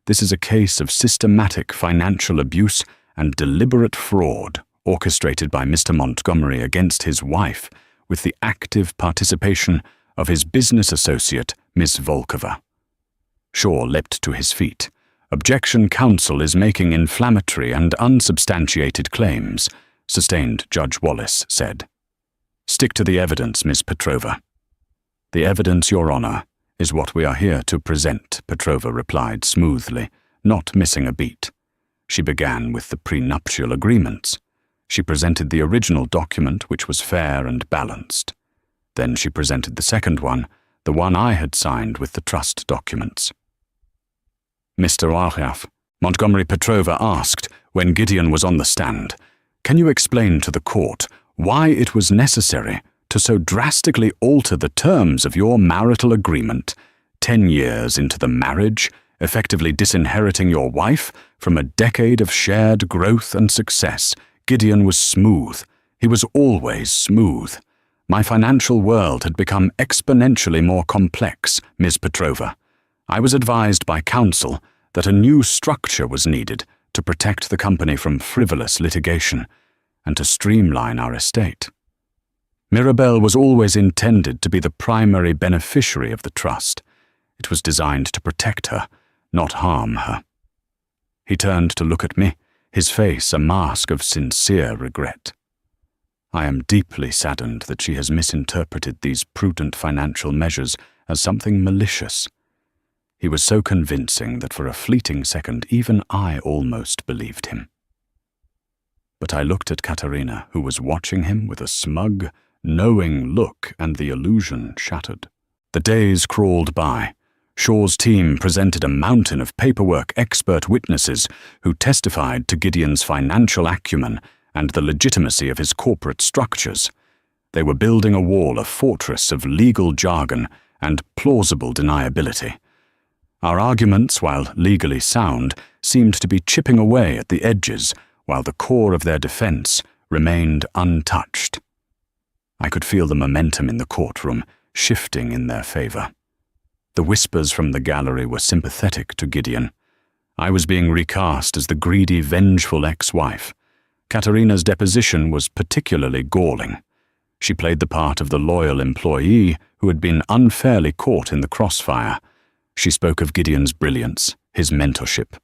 This is a case of systematic financial abuse and deliberate fraud orchestrated by Mr. Montgomery against his wife with the active participation of his business associate, Miss Volkova." Shaw leapt to his feet. "Objection, counsel is making inflammatory and unsubstantiated claims," sustained Judge Wallace said. "Stick to the evidence, Miss Petrova." "The evidence, Your Honor, is what we are here to present," Petrova replied smoothly, not missing a beat. She began with the prenuptial agreements. She presented the original document, which was fair and balanced. Then she presented the second one, the one I had signed with the trust documents. "Mr. Arjaf," Montgomery Petrova asked when Gideon was on the stand, "can you explain to the court why it was necessary to so drastically alter the terms of your marital agreement 10 years into the marriage, effectively disinheriting your wife from a decade of shared growth and success?" Gideon was smooth. He was always smooth. "My financial world had become exponentially more complex, Ms. Petrova. I was advised by counsel that a new structure was needed to protect the company from frivolous litigation and to streamline our estate. Mirabelle was always intended to be the primary beneficiary of the trust. It was designed to protect her, not harm her." He turned to look at me, his face a mask of sincere regret. "I am deeply saddened that she has misinterpreted these prudent financial measures as something malicious." He was so convincing that for a fleeting second even I almost believed him. But I looked at Katerina, who was watching him with a smug, knowing look, and the illusion shattered. The days crawled by. Shaw's team presented a mountain of paperwork expert witnesses who testified to Gideon's financial acumen and the legitimacy of his corporate structures. They were building a wall, a fortress of legal jargon and plausible deniability. Our arguments, while legally sound, seemed to be chipping away at the edges, while the core of their defense remained untouched. I could feel the momentum in the courtroom shifting in their favor. The whispers from the gallery were sympathetic to Gideon. I was being recast as the greedy, vengeful ex-wife. Katerina's deposition was particularly galling. She played the part of the loyal employee who had been unfairly caught in the crossfire. She spoke of Gideon's brilliance, his mentorship.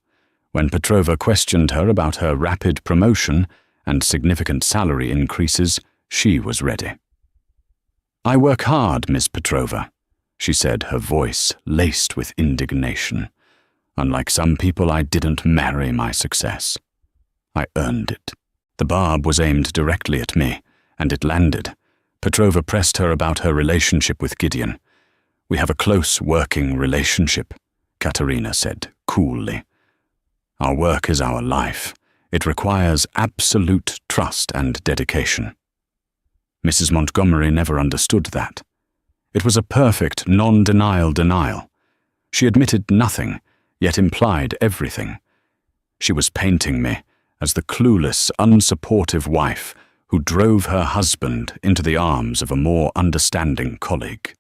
When Petrova questioned her about her rapid promotion and significant salary increases, she was ready. "I work hard, Miss Petrova," she said, her voice laced with indignation. "Unlike some people, I didn't marry my success. I earned it." The barb was aimed directly at me, and it landed. Petrova pressed her about her relationship with Gideon. "We have a close working relationship," Katerina said coolly. "Our work is our life. It requires absolute trust and dedication." Mrs. Montgomery never understood that. It was a perfect non-denial denial. She admitted nothing, yet implied everything. She was painting me as the clueless, unsupportive wife who drove her husband into the arms of a more understanding colleague.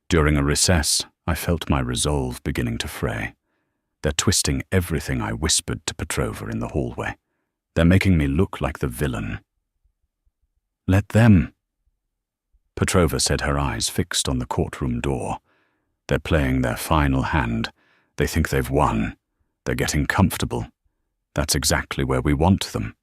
During a recess, I felt my resolve beginning to fray. They're twisting everything I whispered to Petrova in the hallway. They're making me look like the villain. "Let them." Petrova said, her eyes fixed on the courtroom door. "They're playing their final hand. They think they've won. They're getting comfortable. That's exactly where we want them."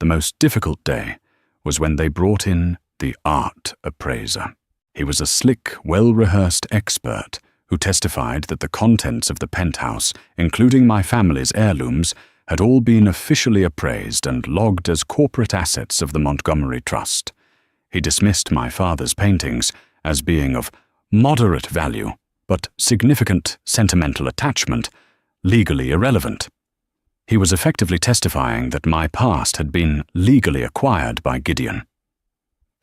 The most difficult day was when they brought in the art appraiser. He was a slick, well-rehearsed expert who testified that the contents of the penthouse, including my family's heirlooms, had all been officially appraised and logged as corporate assets of the Montgomery Trust. He dismissed my father's paintings as being of moderate value, but significant sentimental attachment, legally irrelevant. He was effectively testifying that my past had been legally acquired by Gideon.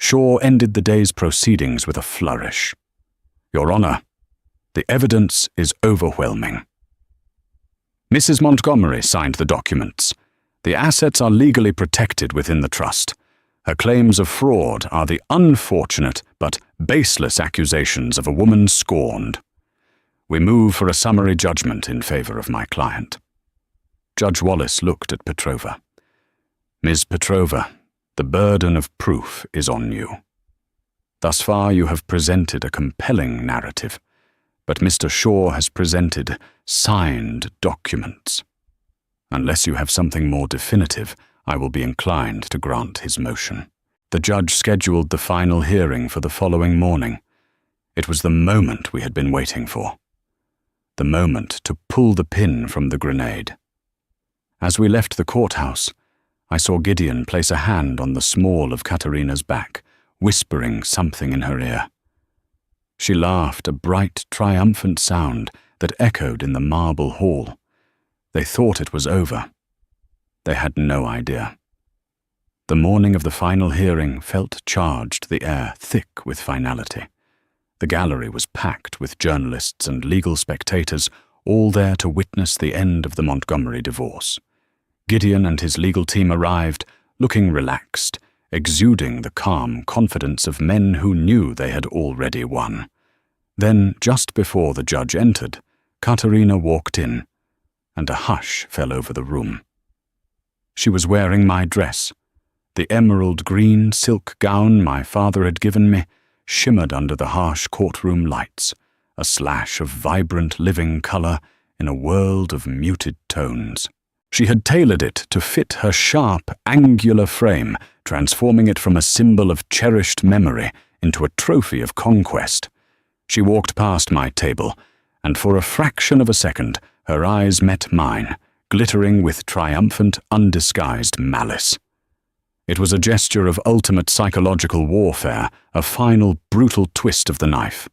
Shaw ended the day's proceedings with a flourish. "Your Honor, the evidence is overwhelming." Mrs. Montgomery signed the documents. The assets are legally protected within the trust. Her claims of fraud are the unfortunate but baseless accusations of a woman scorned. We move for a summary judgment in favor of my client. Judge Wallace looked at Petrova. "Ms. Petrova, the burden of proof is on you. Thus far you have presented a compelling narrative, but Mr. Shaw has presented signed documents. Unless you have something more definitive, I will be inclined to grant his motion." The judge scheduled the final hearing for the following morning. It was the moment we had been waiting for. The moment to pull the pin from the grenade. As we left the courthouse, I saw Gideon place a hand on the small of Katerina's back, whispering something in her ear. She laughed, a bright, triumphant sound that echoed in the marble hall. They thought it was over. They had no idea. The morning of the final hearing felt charged, the air thick with finality. The gallery was packed with journalists and legal spectators, all there to witness the end of the Montgomery divorce. Gideon and his legal team arrived, looking relaxed, exuding the calm confidence of men who knew they had already won. Then, just before the judge entered, Katerina walked in, and a hush fell over the room. She was wearing my dress. The emerald green silk gown my father had given me shimmered under the harsh courtroom lights, a slash of vibrant living color in a world of muted tones. She had tailored it to fit her sharp, angular frame, transforming it from a symbol of cherished memory into a trophy of conquest. She walked past my table, and for a fraction of a second her eyes met mine, glittering with triumphant, undisguised malice. It was a gesture of ultimate psychological warfare, a final, brutal twist of the knife.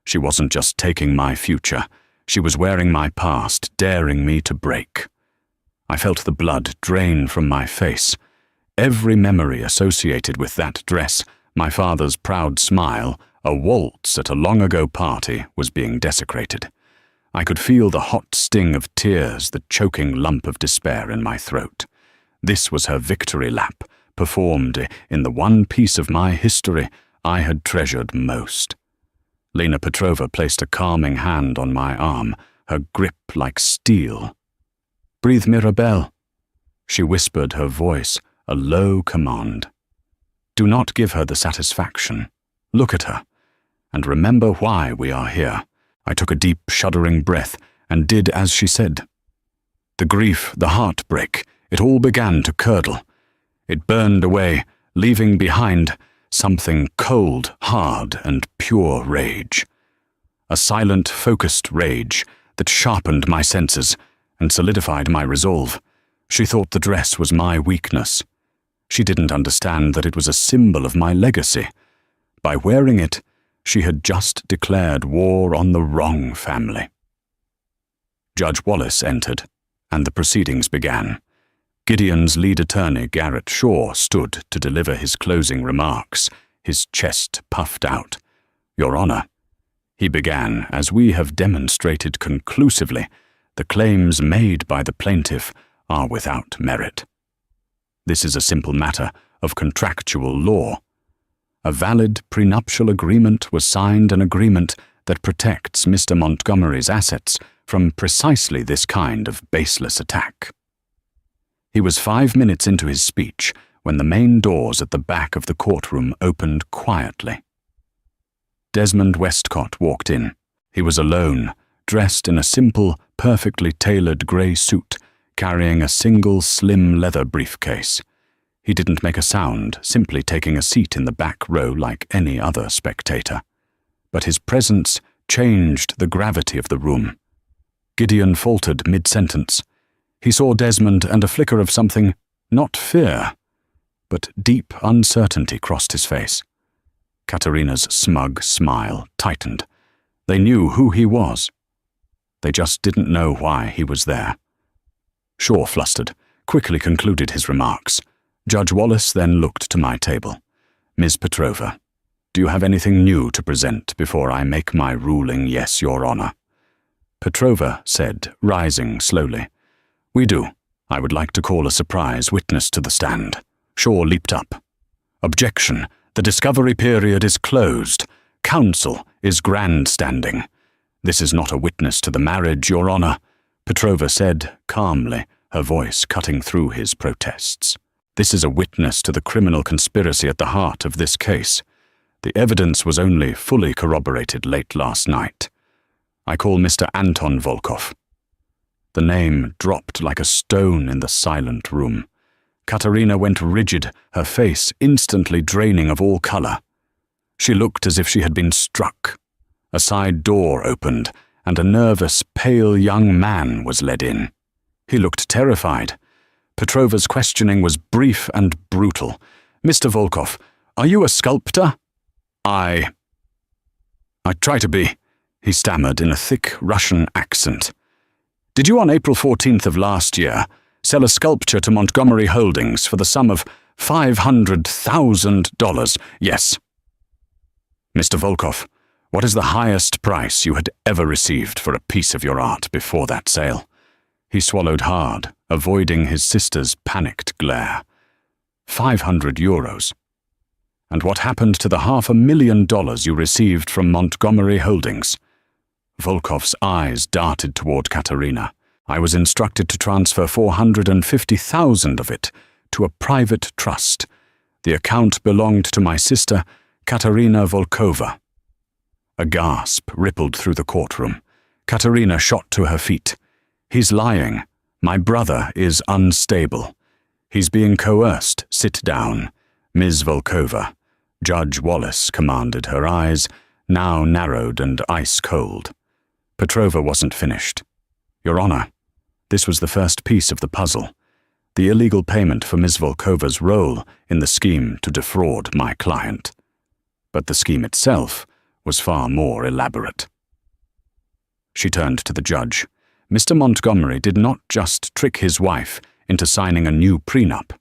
She wasn't just taking my future, she was wearing my past, daring me to break. I felt the blood drain from my face. Every memory associated with that dress, my father's proud smile, a waltz at a long-ago party, was being desecrated. I could feel the hot sting of tears, the choking lump of despair in my throat. This was her victory lap, performed in the one piece of my history I had treasured most. Lena Petrova placed a calming hand on my arm, her grip like steel. "Breathe, Mirabelle," she whispered, her voice a low command. "Do not give her the satisfaction. Look at her, and remember why we are here." I took a deep, shuddering breath and did as she said. The grief, the heartbreak, it all began to curdle. It burned away, leaving behind something cold, hard, and pure rage. A silent, focused rage that sharpened my senses and solidified my resolve. She thought the dress was my weakness. She didn't understand that it was a symbol of my legacy. By wearing it, she had just declared war on the wrong family. Judge Wallace entered, and the proceedings began. Gideon's lead attorney, Garrett Shaw, stood to deliver his closing remarks, his chest puffed out. "Your Honor," he began, "as we have demonstrated conclusively, the claims made by the plaintiff are without merit. This is a simple matter of contractual law. A valid prenuptial agreement was signed, an agreement that protects Mr. Montgomery's assets from precisely this kind of baseless attack." He was 5 minutes into his speech when the main doors at the back of the courtroom opened quietly. Desmond Westcott walked in. He was alone, dressed in a simple, perfectly tailored grey suit, carrying a single slim leather briefcase. He didn't make a sound, simply taking a seat in the back row like any other spectator. But his presence changed the gravity of the room. Gideon faltered mid-sentence. He saw Desmond, and a flicker of something, not fear, but deep uncertainty crossed his face. Katerina's smug smile tightened. They knew who he was. They just didn't know why he was there. Shaw, flustered, quickly concluded his remarks. Judge Wallace then looked to my table. Ms. Petrova, do you have anything new to present before I make my ruling, yes, Your Honor? Petrova said, rising slowly. We do. I would like to call a surprise witness to the stand. Shaw leaped up. Objection. The discovery period is closed. Counsel is grandstanding. This is not a witness to the marriage, Your Honor, Petrova said calmly, her voice cutting through his protests. This is a witness to the criminal conspiracy at the heart of this case. The evidence was only fully corroborated late last night. I call Mr. Anton Volkov. The name dropped like a stone in the silent room. Katerina went rigid, her face instantly draining of all color. She looked as if she had been struck. A side door opened, and a nervous, pale young man was led in. He looked terrified. Petrova's questioning was brief and brutal. Mr. Volkov, are you a sculptor? I try to be, he stammered in a thick Russian accent. Did you on April 14th of last year sell a sculpture to Montgomery Holdings for the sum of $500,000? Yes. Mr. Volkov, what is the highest price you had ever received for a piece of your art before that sale? He swallowed hard, avoiding his sister's panicked glare. 500 euros. And what happened to the $500,000 you received from Montgomery Holdings? Volkov's eyes darted toward Katerina. I was instructed to transfer 450,000 of it to a private trust. The account belonged to my sister, Katerina Volkova. A gasp rippled through the courtroom. Katerina shot to her feet. He's lying. My brother is unstable. He's being coerced. Sit down. Ms. Volkova. Judge Wallace commanded, her eyes, now narrowed and ice-cold. Petrova wasn't finished. Your Honor, this was the first piece of the puzzle. The illegal payment for Ms. Volkova's role in the scheme to defraud my client. But the scheme itself was far more elaborate. She turned to the judge. Mr. Montgomery did not just trick his wife into signing a new prenup.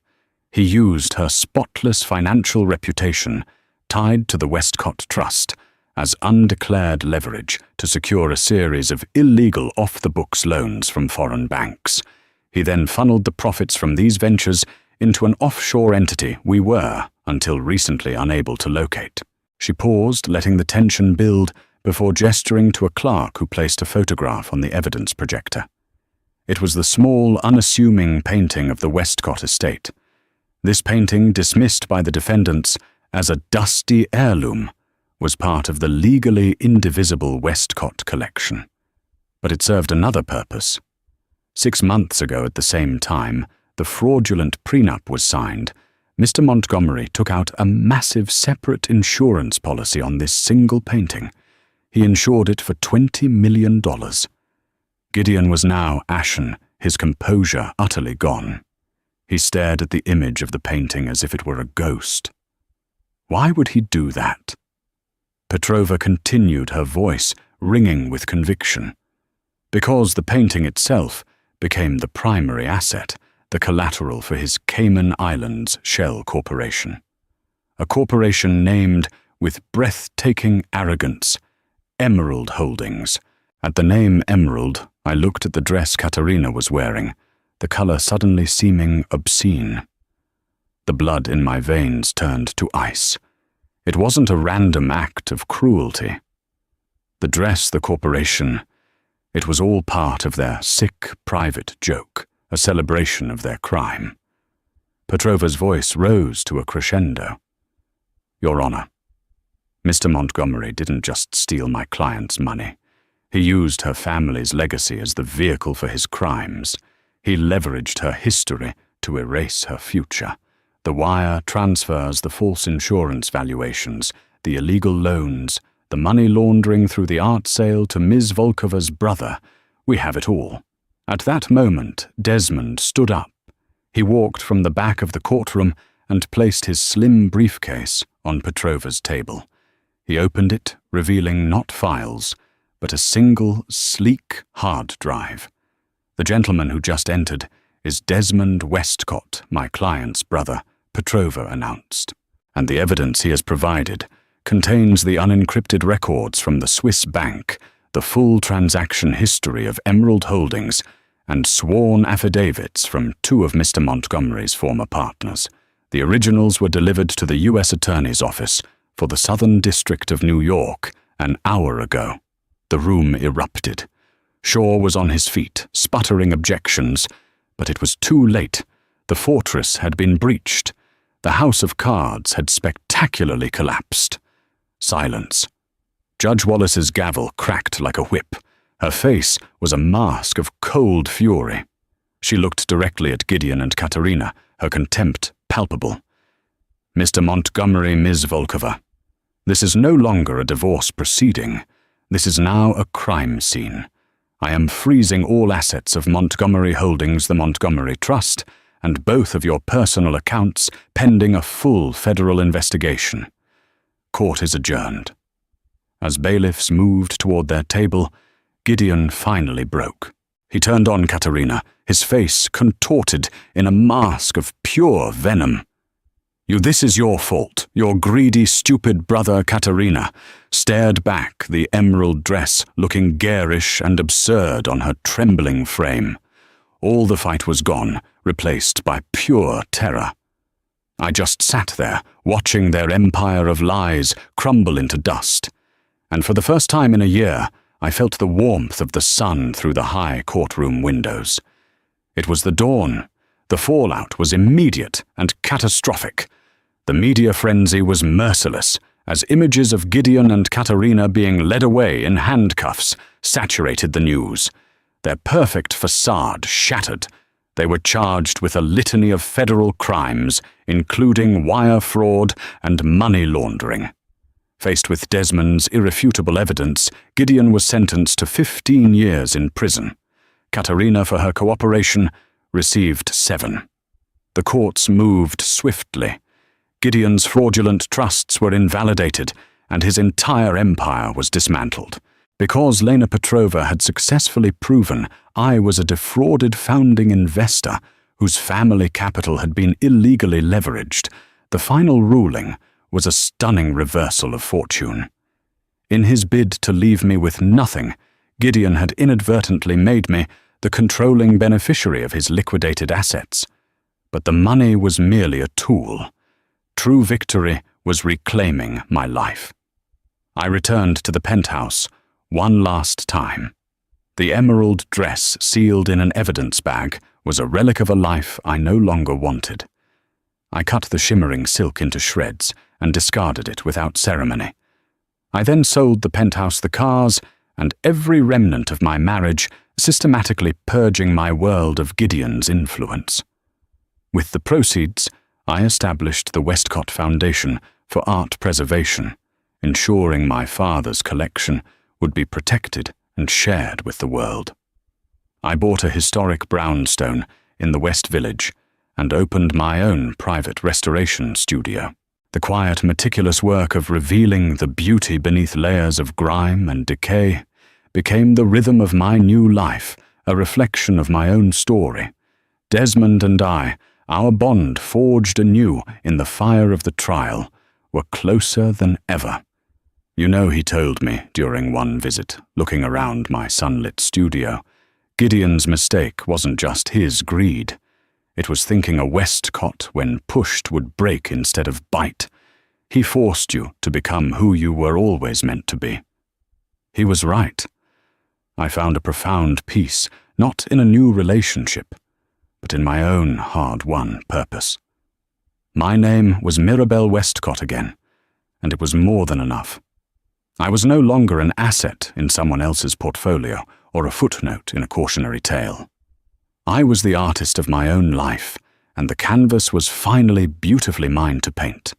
He used her spotless financial reputation, tied to the Westcott Trust, as undeclared leverage to secure a series of illegal off-the-books loans from foreign banks. He then funneled the profits from these ventures into an offshore entity we were, until recently, unable to locate. She paused, letting the tension build, before gesturing to a clerk who placed a photograph on the evidence projector. It was the small, unassuming painting of the Westcott estate. This painting, dismissed by the defendants as a dusty heirloom, was part of the legally indivisible Westcott collection. But it served another purpose. 6 months ago at the same time, the fraudulent prenup was signed. Mr. Montgomery took out a massive separate insurance policy on this single painting. He insured it for $20 million. Gideon was now ashen, his composure utterly gone. He stared at the image of the painting as if it were a ghost. Why would he do that? Petrova continued, her voice ringing with conviction. Because the painting itself became the primary asset, the collateral for his Cayman Islands shell corporation. A corporation named, with breathtaking arrogance, Emerald Holdings. At the name Emerald, I looked at the dress Katerina was wearing, the color suddenly seeming obscene. The blood in my veins turned to ice. It wasn't a random act of cruelty. The dress, the corporation, it was all part of their sick, private joke, a celebration of their crime. Petrova's voice rose to a crescendo. Your Honor, Mr. Montgomery didn't just steal my client's money. He used her family's legacy as the vehicle for his crimes. He leveraged her history to erase her future. The wire transfers, the false insurance valuations, the illegal loans, the money laundering through the art sale to Ms. Volkova's brother. We have it all. At that moment, Desmond stood up. He walked from the back of the courtroom and placed his slim briefcase on Petrova's table. He opened it, revealing not files, but a single, sleek hard drive. The gentleman who just entered is Desmond Westcott, my client's brother, Petrova announced. and the evidence he has provided contains the unencrypted records from the Swiss bank, the full transaction history of Emerald Holdings, and sworn affidavits from 2 of Mr. Montgomery's former partners. The originals were delivered to the U.S. Attorney's Office for the Southern District of New York an hour ago. The room erupted. Shaw was on his feet, sputtering objections, but it was too late. The fortress had been breached. The house of cards had spectacularly collapsed. Silence. Judge Wallace's gavel cracked like a whip. Her face was a mask of cold fury. She looked directly at Gideon and Katerina, her contempt palpable. Mr. Montgomery, Ms. Volkova, this is no longer a divorce proceeding. This is now a crime scene. I am freezing all assets of Montgomery Holdings, the Montgomery Trust, and both of your personal accounts pending a full federal investigation. Court is adjourned. As bailiffs moved toward their table, Gideon finally broke. He turned on Katerina, his face contorted in a mask of pure venom. This is your fault. Your greedy, stupid brother, Katerina, stared back, the emerald dress looking garish and absurd on her trembling frame. All the fight was gone, replaced by pure terror. I just sat there, watching their empire of lies crumble into dust. And for the first time in a year, I felt the warmth of the sun through the high courtroom windows. It was the dawn. The fallout was immediate and catastrophic. The media frenzy was merciless, as images of Gideon and Katerina being led away in handcuffs saturated the news. Their perfect facade shattered. They were charged with a litany of federal crimes, including wire fraud and money laundering. Faced with Desmond's irrefutable evidence, Gideon was sentenced to 15 years in prison. Katerina, for her cooperation, received 7. The courts moved swiftly. Gideon's fraudulent trusts were invalidated, and his entire empire was dismantled. Because Lena Petrova had successfully proven I was a defrauded founding investor whose family capital had been illegally leveraged, the final ruling was a stunning reversal of fortune. In his bid to leave me with nothing, Gideon had inadvertently made me the controlling beneficiary of his liquidated assets. But the money was merely a tool. True victory was reclaiming my life. I returned to the penthouse one last time. The emerald dress sealed in an evidence bag was a relic of a life I no longer wanted. I cut the shimmering silk into shreds and discarded it without ceremony. I then sold the penthouse, the cars, and every remnant of my marriage, systematically purging my world of Gideon's influence. With the proceeds, I established the Westcott Foundation for Art Preservation, ensuring my father's collection would be protected and shared with the world. I bought a historic brownstone in the West Village and opened my own private restoration studio. The quiet, meticulous work of revealing the beauty beneath layers of grime and decay became the rhythm of my new life, a reflection of my own story. Desmond and I, our bond forged anew in the fire of the trial, were closer than ever. You know, he told me during one visit, looking around my sunlit studio, Gideon's mistake wasn't just his greed. It was thinking a Westcott, when pushed, would break instead of bite. He forced you to become who you were always meant to be. He was right. I found a profound peace, not in a new relationship, but in my own hard-won purpose. My name was Mirabelle Westcott again, and it was more than enough. I was no longer an asset in someone else's portfolio or a footnote in a cautionary tale. I was the artist of my own life, and the canvas was finally beautifully mine to paint.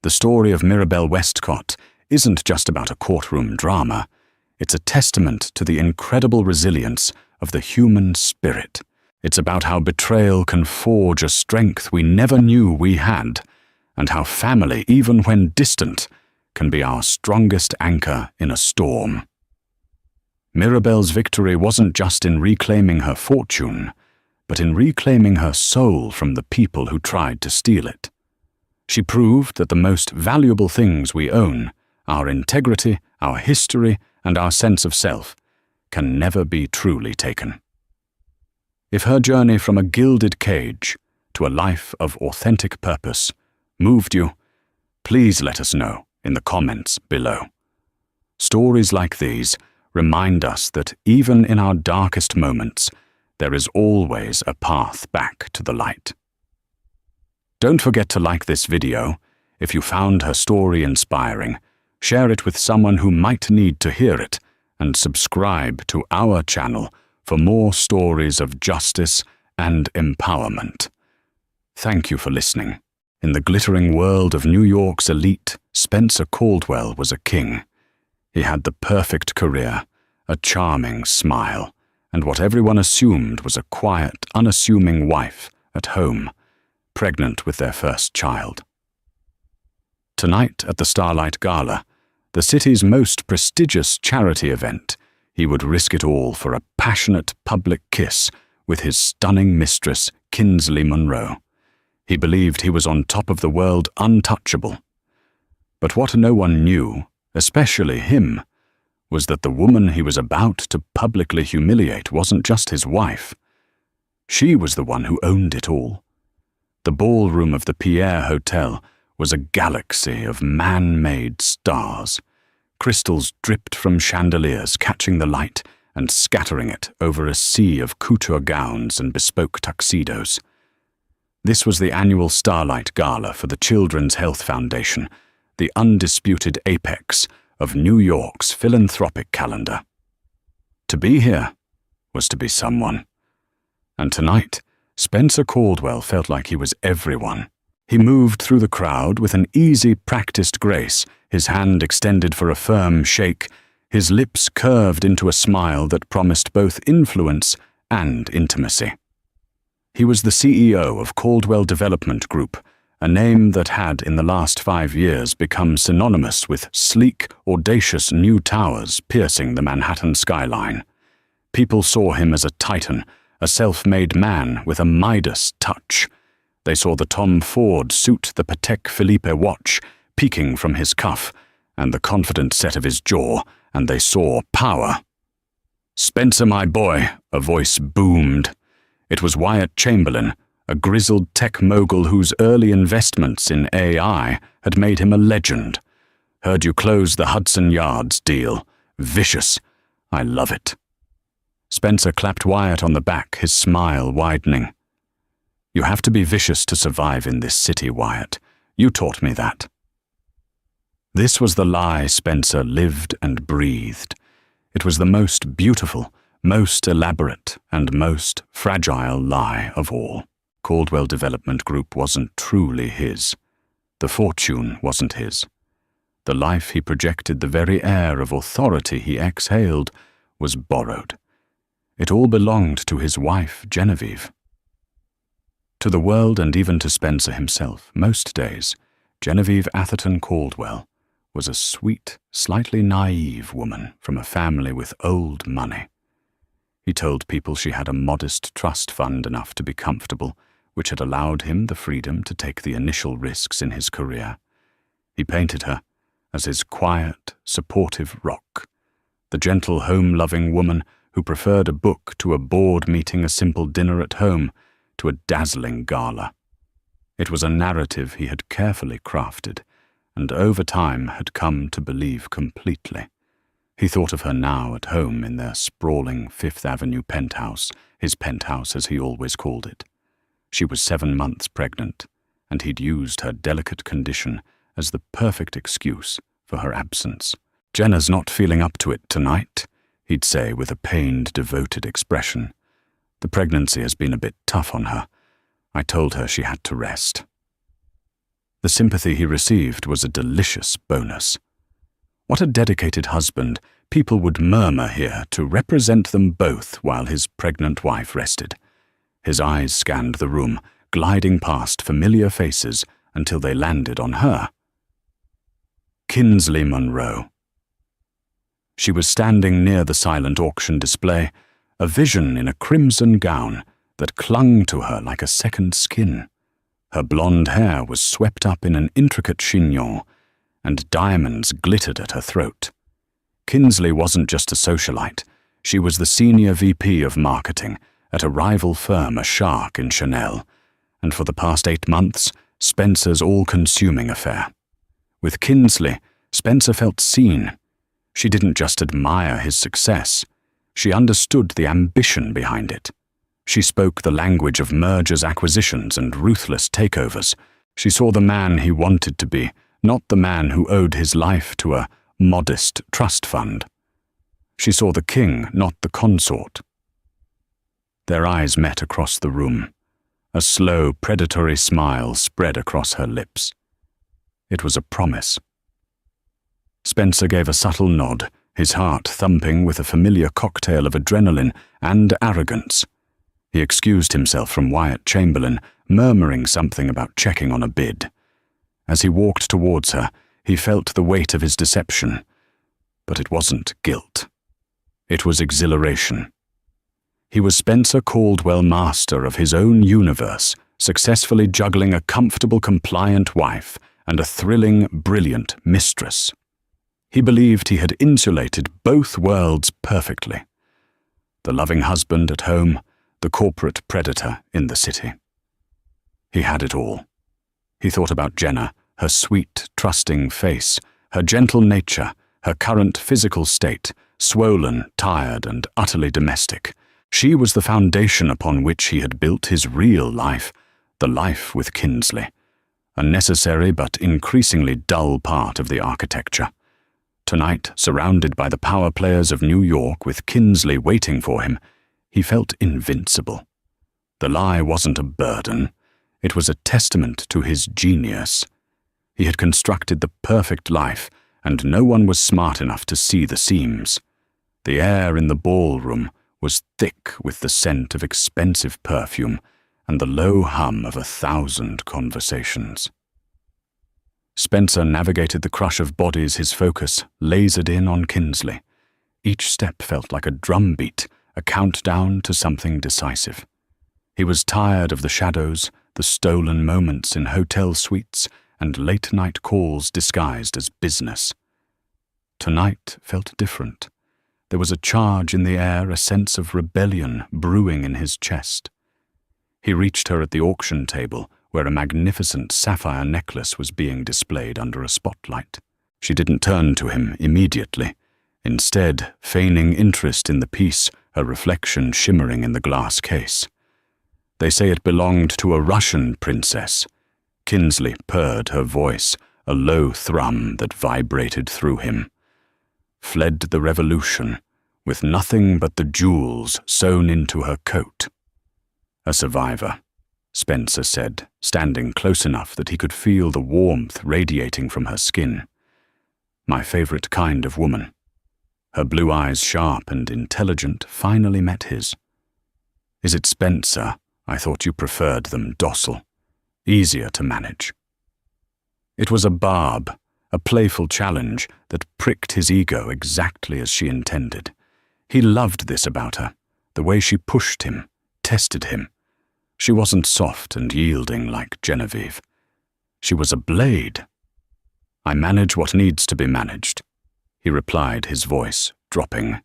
The story of Mirabelle Westcott isn't just about a courtroom drama. It's a testament to the incredible resilience of the human spirit. It's about how betrayal can forge a strength we never knew we had, and how family, even when distant, can be our strongest anchor in a storm. Mirabelle's victory wasn't just in reclaiming her fortune, but in reclaiming her soul from the people who tried to steal it. She proved that the most valuable things we own, our integrity, our history, and our sense of self, can never be truly taken. If her journey from a gilded cage to a life of authentic purpose moved you, please let us know in the comments below. Stories like these remind us that even in our darkest moments, there is always a path back to the light. Don't forget to like this video. If you found her story inspiring, share it with someone who might need to hear it, and subscribe to our channel for more stories of justice and empowerment. Thank you for listening. In the glittering world of New York's elite, Spencer Caldwell was a king. He had the perfect career, a charming smile, and what everyone assumed was a quiet, unassuming wife at home, pregnant with their first child. Tonight at the Starlight Gala, the city's most prestigious charity event, he would risk it all for a passionate public kiss with his stunning mistress, Kinsley Monroe. He believed he was on top of the world, untouchable. But what no one knew, especially him, was that the woman he was about to publicly humiliate wasn't just his wife. She was the one who owned it all. The ballroom of the Pierre Hotel was a galaxy of man-made stars. Crystals dripped from chandeliers, catching the light and scattering it over a sea of couture gowns and bespoke tuxedos. This was the annual Starlight Gala for the Children's Health Foundation, the undisputed apex of New York's philanthropic calendar. To be here was to be someone. And tonight, Spencer Caldwell felt like he was everyone. He moved through the crowd with an easy, practiced grace, his hand extended for a firm shake, his lips curved into a smile that promised both influence and intimacy. He was the CEO of Caldwell Development Group, a name that had in the last 5 years become synonymous with sleek, audacious new towers piercing the Manhattan skyline. People saw him as a titan, a self-made man with a Midas touch. They saw the Tom Ford suit, the Patek Philippe watch peeking from his cuff, and the confident set of his jaw, and they saw power. "Spencer, my boy," a voice boomed. It was Wyatt Chamberlain, a grizzled tech mogul whose early investments in AI had made him a legend. "Heard you close the Hudson Yards deal. Vicious. I love it." Spencer clapped Wyatt on the back, his smile widening. "You have to be vicious to survive in this city, Wyatt. You taught me that." This was the lie Spencer lived and breathed. It was the most beautiful, most elaborate, and most fragile lie of all. Caldwell Development Group wasn't truly his. The fortune wasn't his. The life he projected, the very air of authority he exhaled, was borrowed. It all belonged to his wife, Genevieve. To the world, and even to Spencer himself, most days, Genevieve Atherton Caldwell was a sweet, slightly naive woman from a family with old money. He told people she had a modest trust fund enough to be comfortable, which had allowed him the freedom to take the initial risks in his career. He painted her as his quiet, supportive rock, the gentle, home-loving woman who preferred a book to a board meeting, a simple dinner at home to a dazzling gala. It was a narrative he had carefully crafted, and over time had come to believe completely. He thought of her now at home in their sprawling Fifth Avenue penthouse, his penthouse as he always called it. She was 7 months pregnant, and he'd used her delicate condition as the perfect excuse for her absence. "Jenna's not feeling up to it tonight," he'd say with a pained, devoted expression. "The pregnancy has been a bit tough on her. I told her she had to rest." The sympathy he received was a delicious bonus. What a dedicated husband, people would murmur here to represent them both while his pregnant wife rested. His eyes scanned the room, gliding past familiar faces until they landed on her. Kinsley Monroe. She was standing near the silent auction display, a vision in a crimson gown that clung to her like a second skin. Her blonde hair was swept up in an intricate chignon, and diamonds glittered at her throat. Kinsley wasn't just a socialite. She was the senior VP of marketing at a rival firm, a shark in Chanel, and for the past 8 months, Spencer's all-consuming affair. With Kinsley, Spencer felt seen. She didn't just admire his success. She understood the ambition behind it. She spoke the language of mergers, acquisitions, and ruthless takeovers. She saw the man he wanted to be, not the man who owed his life to a modest trust fund. She saw the king, not the consort. Their eyes met across the room. A slow, predatory smile spread across her lips. It was a promise. Spencer gave a subtle nod, his heart thumping with a familiar cocktail of adrenaline and arrogance. He excused himself from Wyatt Chamberlain, murmuring something about checking on a bid. As he walked towards her, he felt the weight of his deception. But it wasn't guilt. It was exhilaration. He was Spencer Caldwell, master of his own universe, successfully juggling a comfortable, compliant wife and a thrilling, brilliant mistress. He believed he had insulated both worlds perfectly. The loving husband at home, the corporate predator in the city. He had it all. He thought about Jenna, her sweet, trusting face, her gentle nature, her current physical state, swollen, tired, and utterly domestic. She was the foundation upon which he had built his real life, the life with Kinsley, a necessary but increasingly dull part of the architecture. Tonight, surrounded by the power players of New York with Kinsley waiting for him, he felt invincible. The lie wasn't a burden. It was a testament to his genius. He had constructed the perfect life, and no one was smart enough to see the seams. The air in the ballroom was thick with the scent of expensive perfume and the low hum of 1,000 conversations. Spencer navigated the crush of bodies, his focus lasered in on Kinsley. Each step felt like a drumbeat, a countdown to something decisive. He was tired of the shadows, the stolen moments in hotel suites, and late-night calls disguised as business. Tonight felt different. There was a charge in the air, a sense of rebellion brewing in his chest. He reached her at the auction table, where a magnificent sapphire necklace was being displayed under a spotlight. She didn't turn to him immediately. Instead, feigning interest in the piece, her reflection shimmering in the glass case. They say it belonged to a Russian princess. Kinsley purred her voice, a low thrum that vibrated through him. Fled the revolution, with nothing but the jewels sewn into her coat. A survivor, Spencer said, standing close enough that he could feel the warmth radiating from her skin. My favorite kind of woman. Her blue eyes, sharp and intelligent, finally met his. Is it Spencer? I thought you preferred them docile, easier to manage. It was a barb, a playful challenge that pricked his ego exactly as she intended. He loved this about her, the way she pushed him, tested him. She wasn't soft and yielding like Genevieve. She was a blade. I manage what needs to be managed, he replied, his voice dropping.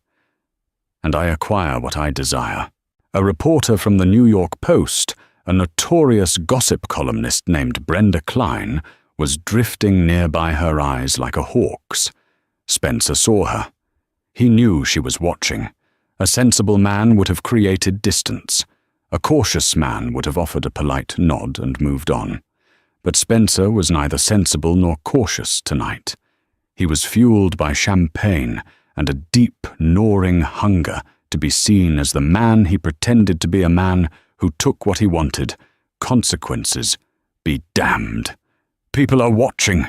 And I acquire what I desire. A reporter from the New York Post, a notorious gossip columnist named Brenda Klein, was drifting nearby her eyes like a hawk's. Spencer saw her. He knew she was watching. A sensible man would have created distance. A cautious man would have offered a polite nod and moved on. But Spencer was neither sensible nor cautious tonight. He was fueled by champagne and a deep, gnawing hunger to be seen as the man he pretended to be, a man who took what he wanted. Consequences be damned. People are watching.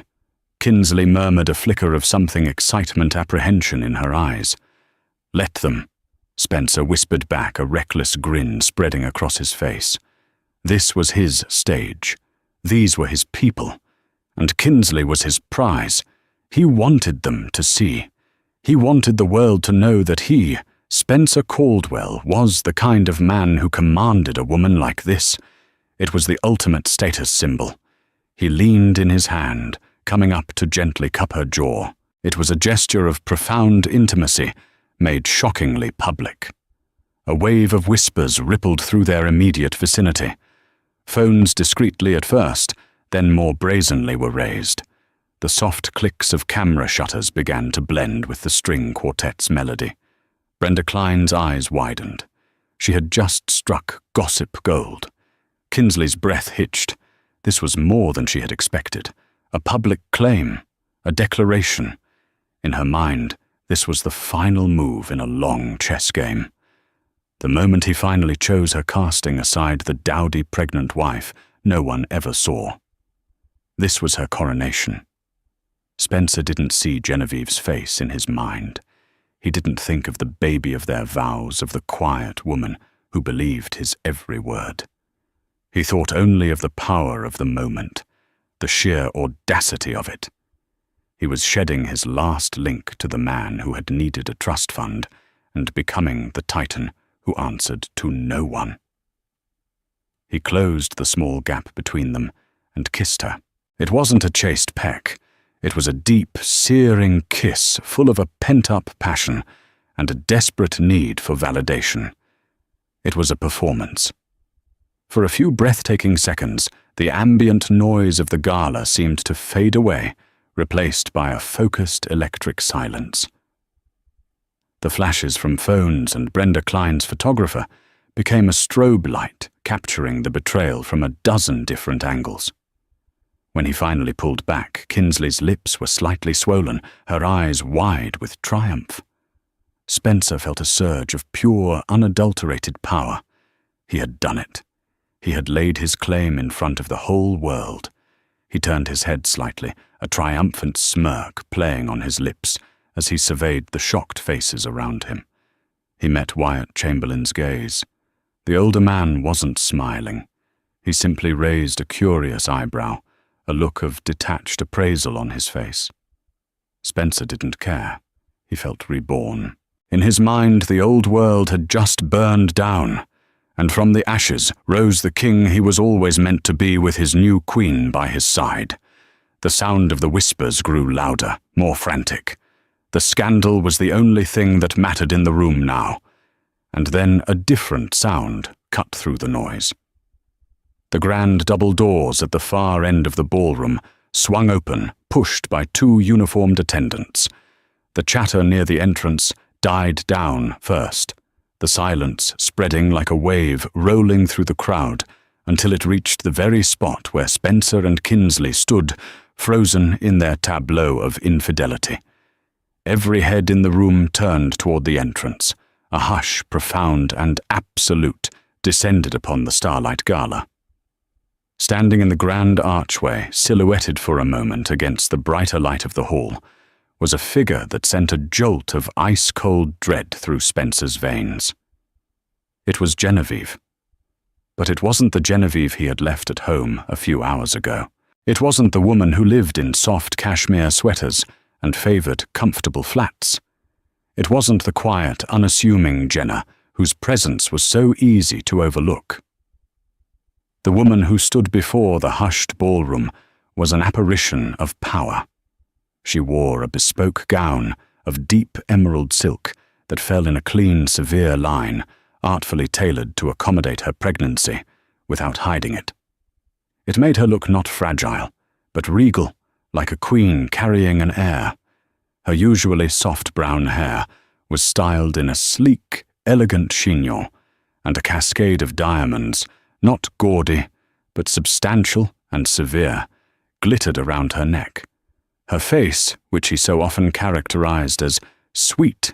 Kinsley murmured, a flicker of something excitement, apprehension in her eyes. Let them, Spencer whispered back, a reckless grin spreading across his face. This was his stage. These were his people. And Kinsley was his prize. He wanted them to see. He wanted the world to know that he, Spencer Caldwell, was the kind of man who commanded a woman like this. It was the ultimate status symbol. He leaned in his hand, coming up to gently cup her jaw. It was a gesture of profound intimacy, made shockingly public. A wave of whispers rippled through their immediate vicinity. Phones discreetly at first, then more brazenly were raised. The soft clicks of camera shutters began to blend with the string quartet's melody. Brenda Klein's eyes widened. She had just struck gossip gold. Kinsley's breath hitched. This was more than she had expected. A public claim, a declaration. In her mind, this was the final move in a long chess game. The moment he finally chose her, casting aside the dowdy pregnant wife no one ever saw. This was her coronation. Spencer didn't see Genevieve's face in his mind. He didn't think of the baby of their vows, of the quiet woman who believed his every word. He thought only of the power of the moment, the sheer audacity of it. He was shedding his last link to the man who had needed a trust fund and becoming the titan who answered to no one. He closed the small gap between them and kissed her. It wasn't a chaste peck. It was a deep, searing kiss full of a pent-up passion and a desperate need for validation. It was a performance. For a few breathtaking seconds, the ambient noise of the gala seemed to fade away, replaced by a focused electric silence. The flashes from phones and Brenda Klein's photographer became a strobe light, capturing the betrayal from a dozen different angles. When he finally pulled back, Kinsley's lips were slightly swollen, her eyes wide with triumph. Spencer felt a surge of pure, unadulterated power. He had done it. He had laid his claim in front of the whole world. He turned his head slightly, a triumphant smirk playing on his lips as he surveyed the shocked faces around him. He met Wyatt Chamberlain's gaze. The older man wasn't smiling. He simply raised a curious eyebrow, a look of detached appraisal on his face. Spencer didn't care. He felt reborn. In his mind, the old world had just burned down, and from the ashes rose the king he was always meant to be, with his new queen by his side. The sound of the whispers grew louder, more frantic. The scandal was the only thing that mattered in the room now. And then a different sound cut through the noise. The grand double doors at the far end of the ballroom swung open, pushed by two uniformed attendants. The chatter near the entrance died down first, the silence spreading like a wave rolling through the crowd until it reached the very spot where Spencer and Kinsley stood, frozen in their tableau of infidelity. Every head in the room turned toward the entrance. A hush, profound and absolute, descended upon the Starlight Gala. Standing in the grand archway, silhouetted for a moment against the brighter light of the hall, was a figure that sent a jolt of ice-cold dread through Spencer's veins. It was Genevieve. But it wasn't the Genevieve he had left at home a few hours ago. It wasn't the woman who lived in soft cashmere sweaters and favored comfortable flats. It wasn't the quiet, unassuming Jenna whose presence was so easy to overlook. The woman who stood before the hushed ballroom was an apparition of power. She wore a bespoke gown of deep emerald silk that fell in a clean, severe line, artfully tailored to accommodate her pregnancy without hiding it. It made her look not fragile, but regal, like a queen carrying an heir. Her usually soft brown hair was styled in a sleek, elegant chignon, and a cascade of diamonds, not gaudy, but substantial and severe, glittered around her neck. Her face, which he so often characterized as sweet,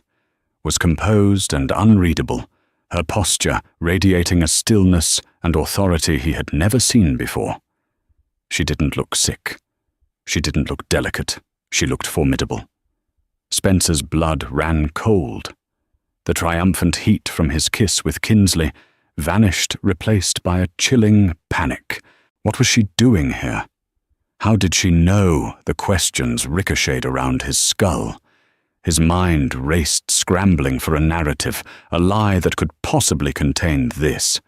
was composed and unreadable, her posture radiating a stillness and authority he had never seen before. She didn't look sick. She didn't look delicate. She looked formidable. Spencer's blood ran cold. The triumphant heat from his kiss with Kinsley vanished, replaced by a chilling panic. What was she doing here? How did she know? The questions ricocheted around his skull. His mind raced, scrambling for a narrative, a lie that could possibly contain this.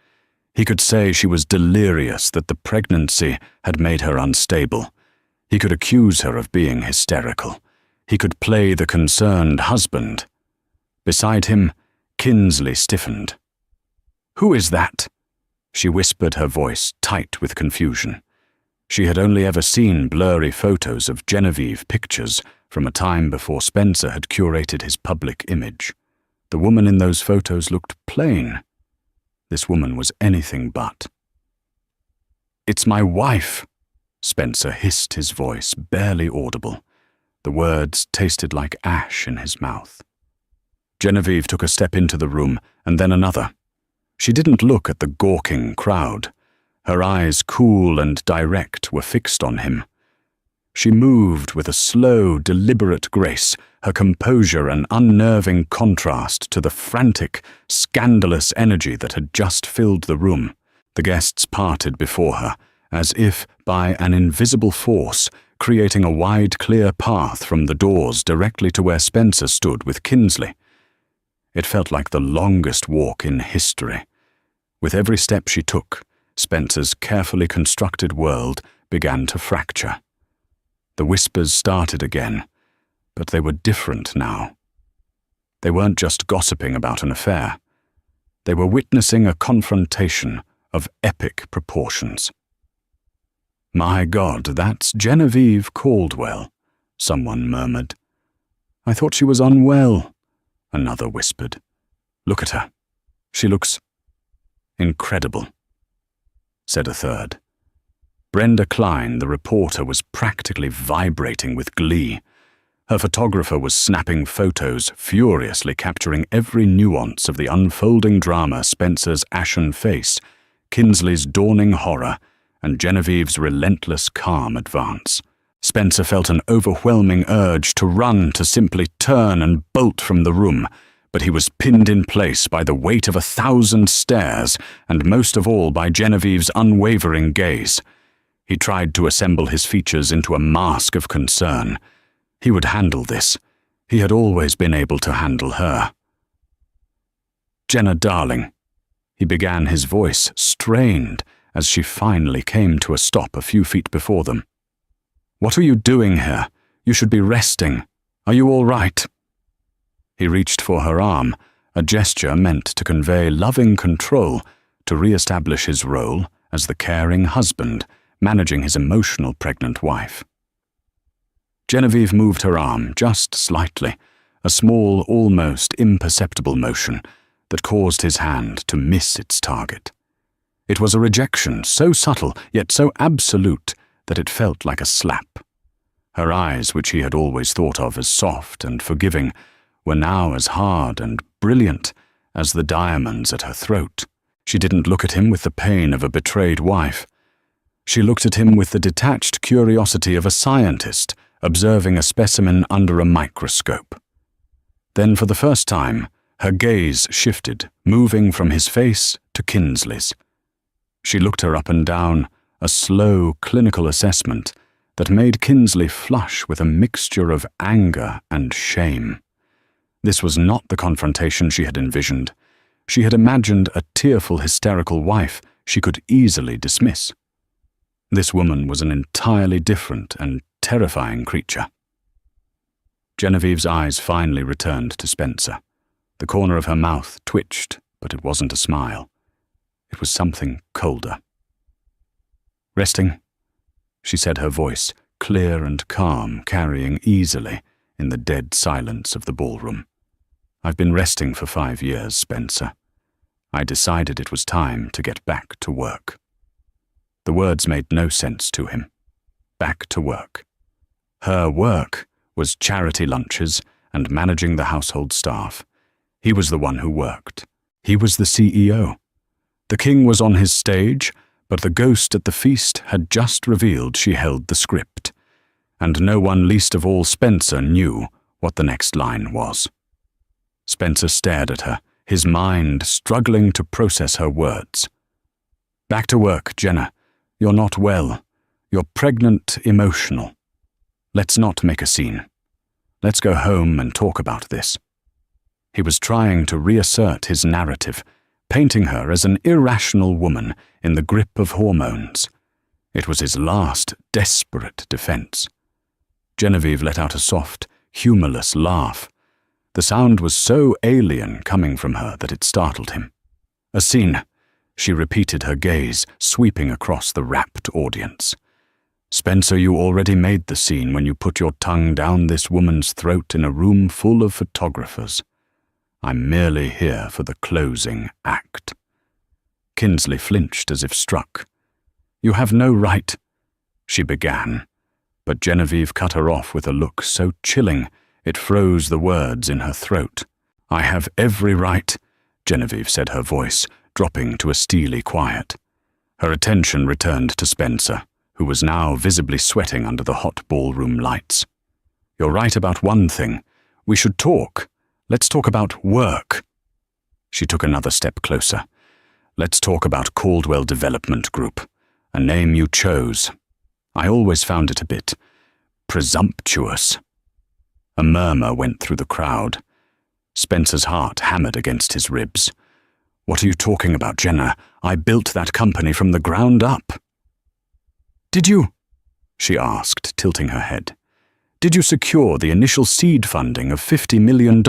He could say she was delirious, that the pregnancy had made her unstable. He could accuse her of being hysterical. He could play the concerned husband. Beside him, Kinsley stiffened. "Who is that?" She whispered, her voice tight with confusion. She had only ever seen blurry photos of Genevieve pictures from a time before Spencer had curated his public image. The woman in those photos looked plain. This woman was anything but. "It's my wife," Spencer hissed, his voice barely audible. The words tasted like ash in his mouth. Genevieve took a step into the room, and then another. She didn't look at the gawking crowd. Her eyes, cool and direct, were fixed on him. She moved with a slow, deliberate grace, her composure an unnerving contrast to the frantic, scandalous energy that had just filled the room. The guests parted before her, as if by an invisible force, creating a wide, clear path from the doors directly to where Spencer stood with Kinsley. It felt like the longest walk in history. With every step she took, Spencer's carefully constructed world began to fracture. The whispers started again, but they were different now. They weren't just gossiping about an affair. They were witnessing a confrontation of epic proportions. "My God, that's Genevieve Caldwell," someone murmured. "I thought she was unwell," another whispered. "Look at her. She looks incredible," said a third. Brenda Klein, the reporter, was practically vibrating with glee. Her photographer was snapping photos, furiously capturing every nuance of the unfolding drama: Spencer's ashen face, Kinsley's dawning horror, and Genevieve's relentless calm advance. Spencer felt an overwhelming urge to run, to simply turn and bolt from the room, but he was pinned in place by the weight of 1,000 stares, and most of all by Genevieve's unwavering gaze. He tried to assemble his features into a mask of concern. He would handle this. He had always been able to handle her. "Jenna, darling," he began, his voice strained as she finally came to a stop a few feet before them. "What are you doing here? You should be resting. Are you all right?" He reached for her arm, a gesture meant to convey loving control, to re-establish his role as the caring husband, managing his emotional pregnant wife. Genevieve moved her arm just slightly, a small, almost imperceptible motion that caused his hand to miss its target. It was a rejection so subtle, yet so absolute, that it felt like a slap. Her eyes, which he had always thought of as soft and forgiving, were now as hard and brilliant as the diamonds at her throat. She didn't look at him with the pain of a betrayed wife. She looked at him with the detached curiosity of a scientist observing a specimen under a microscope. Then, for the first time, her gaze shifted, moving from his face to Kinsley's. She looked her up and down, a slow, clinical assessment that made Kinsley flush with a mixture of anger and shame. This was not the confrontation she had envisioned. She had imagined a tearful, hysterical wife she could easily dismiss. This woman was an entirely different and terrifying creature. Genevieve's eyes finally returned to Spencer. The corner of her mouth twitched, but it wasn't a smile. It was something colder. "Resting?" she said, her voice clear and calm, carrying easily in the dead silence of the ballroom. "I've been resting for 5 years, Spencer. I decided it was time to get back to work." The words made no sense to him. Back to work. Her work was charity lunches and managing the household staff. He was the one who worked. He was the CEO. The king was on his stage, but the ghost at the feast had just revealed she held the script, and no one, least of all Spencer, knew what the next line was. Spencer stared at her, his mind struggling to process her words. "Back to work, Jenna. You're not well. You're pregnant, emotional. Let's not make a scene. Let's go home and talk about this." He was trying to reassert his narrative, painting her as an irrational woman in the grip of hormones. It was his last desperate defense. Genevieve let out a soft, humorless laugh. The sound was so alien coming from her that it startled him. "A scene," she repeated, her gaze sweeping across the rapt audience. "Spencer, you already made the scene when you put your tongue down this woman's throat in a room full of photographers. I'm merely here for the closing act." Kinsley flinched as if struck. "You have no right," she began, but Genevieve cut her off with a look so chilling it froze the words in her throat. "I have every right," Genevieve said, her voice dropping to a steely quiet. Her attention returned to Spencer, who was now visibly sweating under the hot ballroom lights. "You're right about one thing. We should talk. Let's talk about work." She took another step closer. "Let's talk about Caldwell Development Group, a name you chose. I always found it a bit presumptuous." A murmur went through the crowd. Spencer's heart hammered against his ribs. "What are you talking about, Jenna? I built that company from the ground up." "Did you?" she asked, tilting her head. "Did you secure the initial seed funding of $50 million?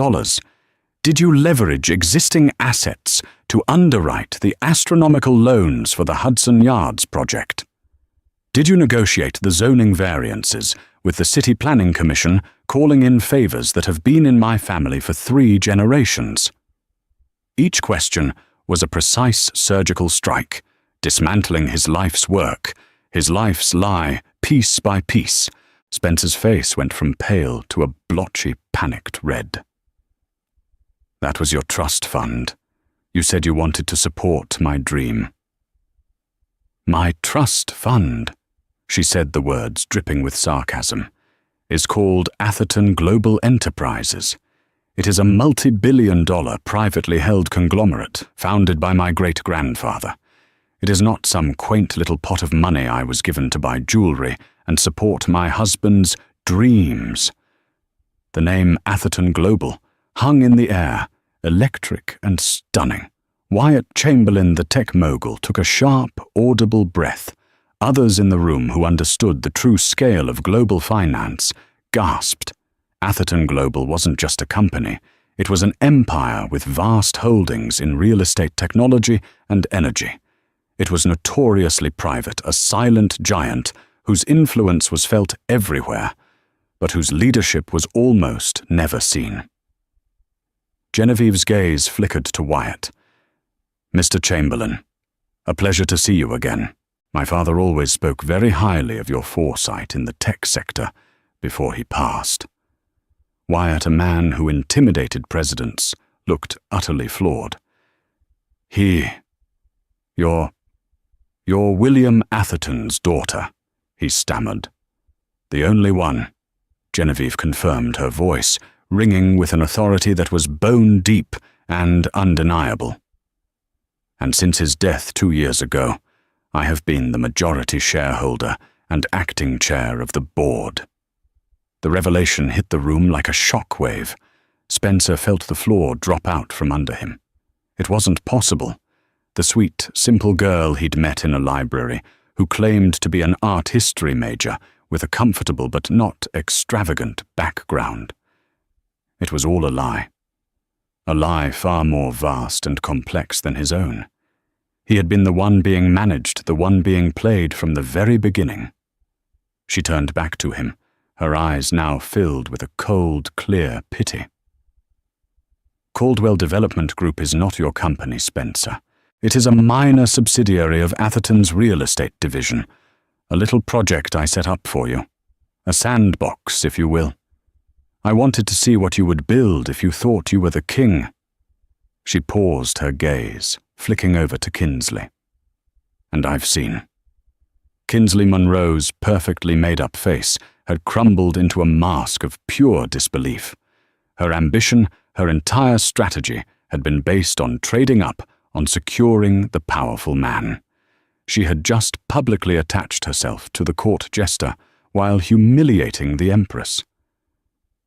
Did you leverage existing assets to underwrite the astronomical loans for the Hudson Yards project? Did you negotiate the zoning variances with the City Planning Commission, calling in favors that have been in my family for 3 generations?" Each question was a precise surgical strike, dismantling his life's work, his life's lie, piece by piece. Spencer's face went from pale to a blotchy, panicked red. "That was your trust fund. You said you wanted to support my dream." "My trust fund," she said, the words dripping with sarcasm, "is called Atherton Global Enterprises. It is a multi-billion-dollar privately held conglomerate founded by my great-grandfather. It is not some quaint little pot of money I was given to buy jewelry and support my husband's dreams." The name Atherton Global hung in the air, electric and stunning. Wyatt Chamberlain, the tech mogul, took a sharp, audible breath. Others in the room who understood the true scale of global finance gasped. Atherton Global wasn't just a company. It was an empire with vast holdings in real estate technology and energy. It was notoriously private, a silent giant whose influence was felt everywhere, but whose leadership was almost never seen. Genevieve's gaze flickered to Wyatt. "Mr. Chamberlain, a pleasure to see you again. My father always spoke very highly of your foresight in the tech sector before he passed." Wyatt, a man who intimidated presidents, looked utterly flawed. You're William Atherton's daughter," he stammered. "The only one," Genevieve confirmed, her voice ringing with an authority that was bone-deep and undeniable. "And since his death 2 years ago, I have been the majority shareholder and acting chair of the board." The revelation hit the room like a shockwave. Spencer felt the floor drop out from under him. It wasn't possible. The sweet, simple girl he'd met in a library, who claimed to be an art history major with a comfortable but not extravagant background. It was all a lie far more vast and complex than his own. He had been the one being managed, the one being played from the very beginning. She turned back to him, her eyes now filled with a cold, clear pity. "Caldwell Development Group is not your company, Spencer. It is a minor subsidiary of Atherton's real estate division, a little project I set up for you. A sandbox, if you will. I wanted to see what you would build if you thought you were the king." She paused, her gaze flicking over to Kinsley. "And I've seen." Kinsley Munro's perfectly made-up face had crumbled into a mask of pure disbelief. Her ambition, her entire strategy, had been based on trading up, on securing the powerful man. She had just publicly attached herself to the court jester while humiliating the Empress.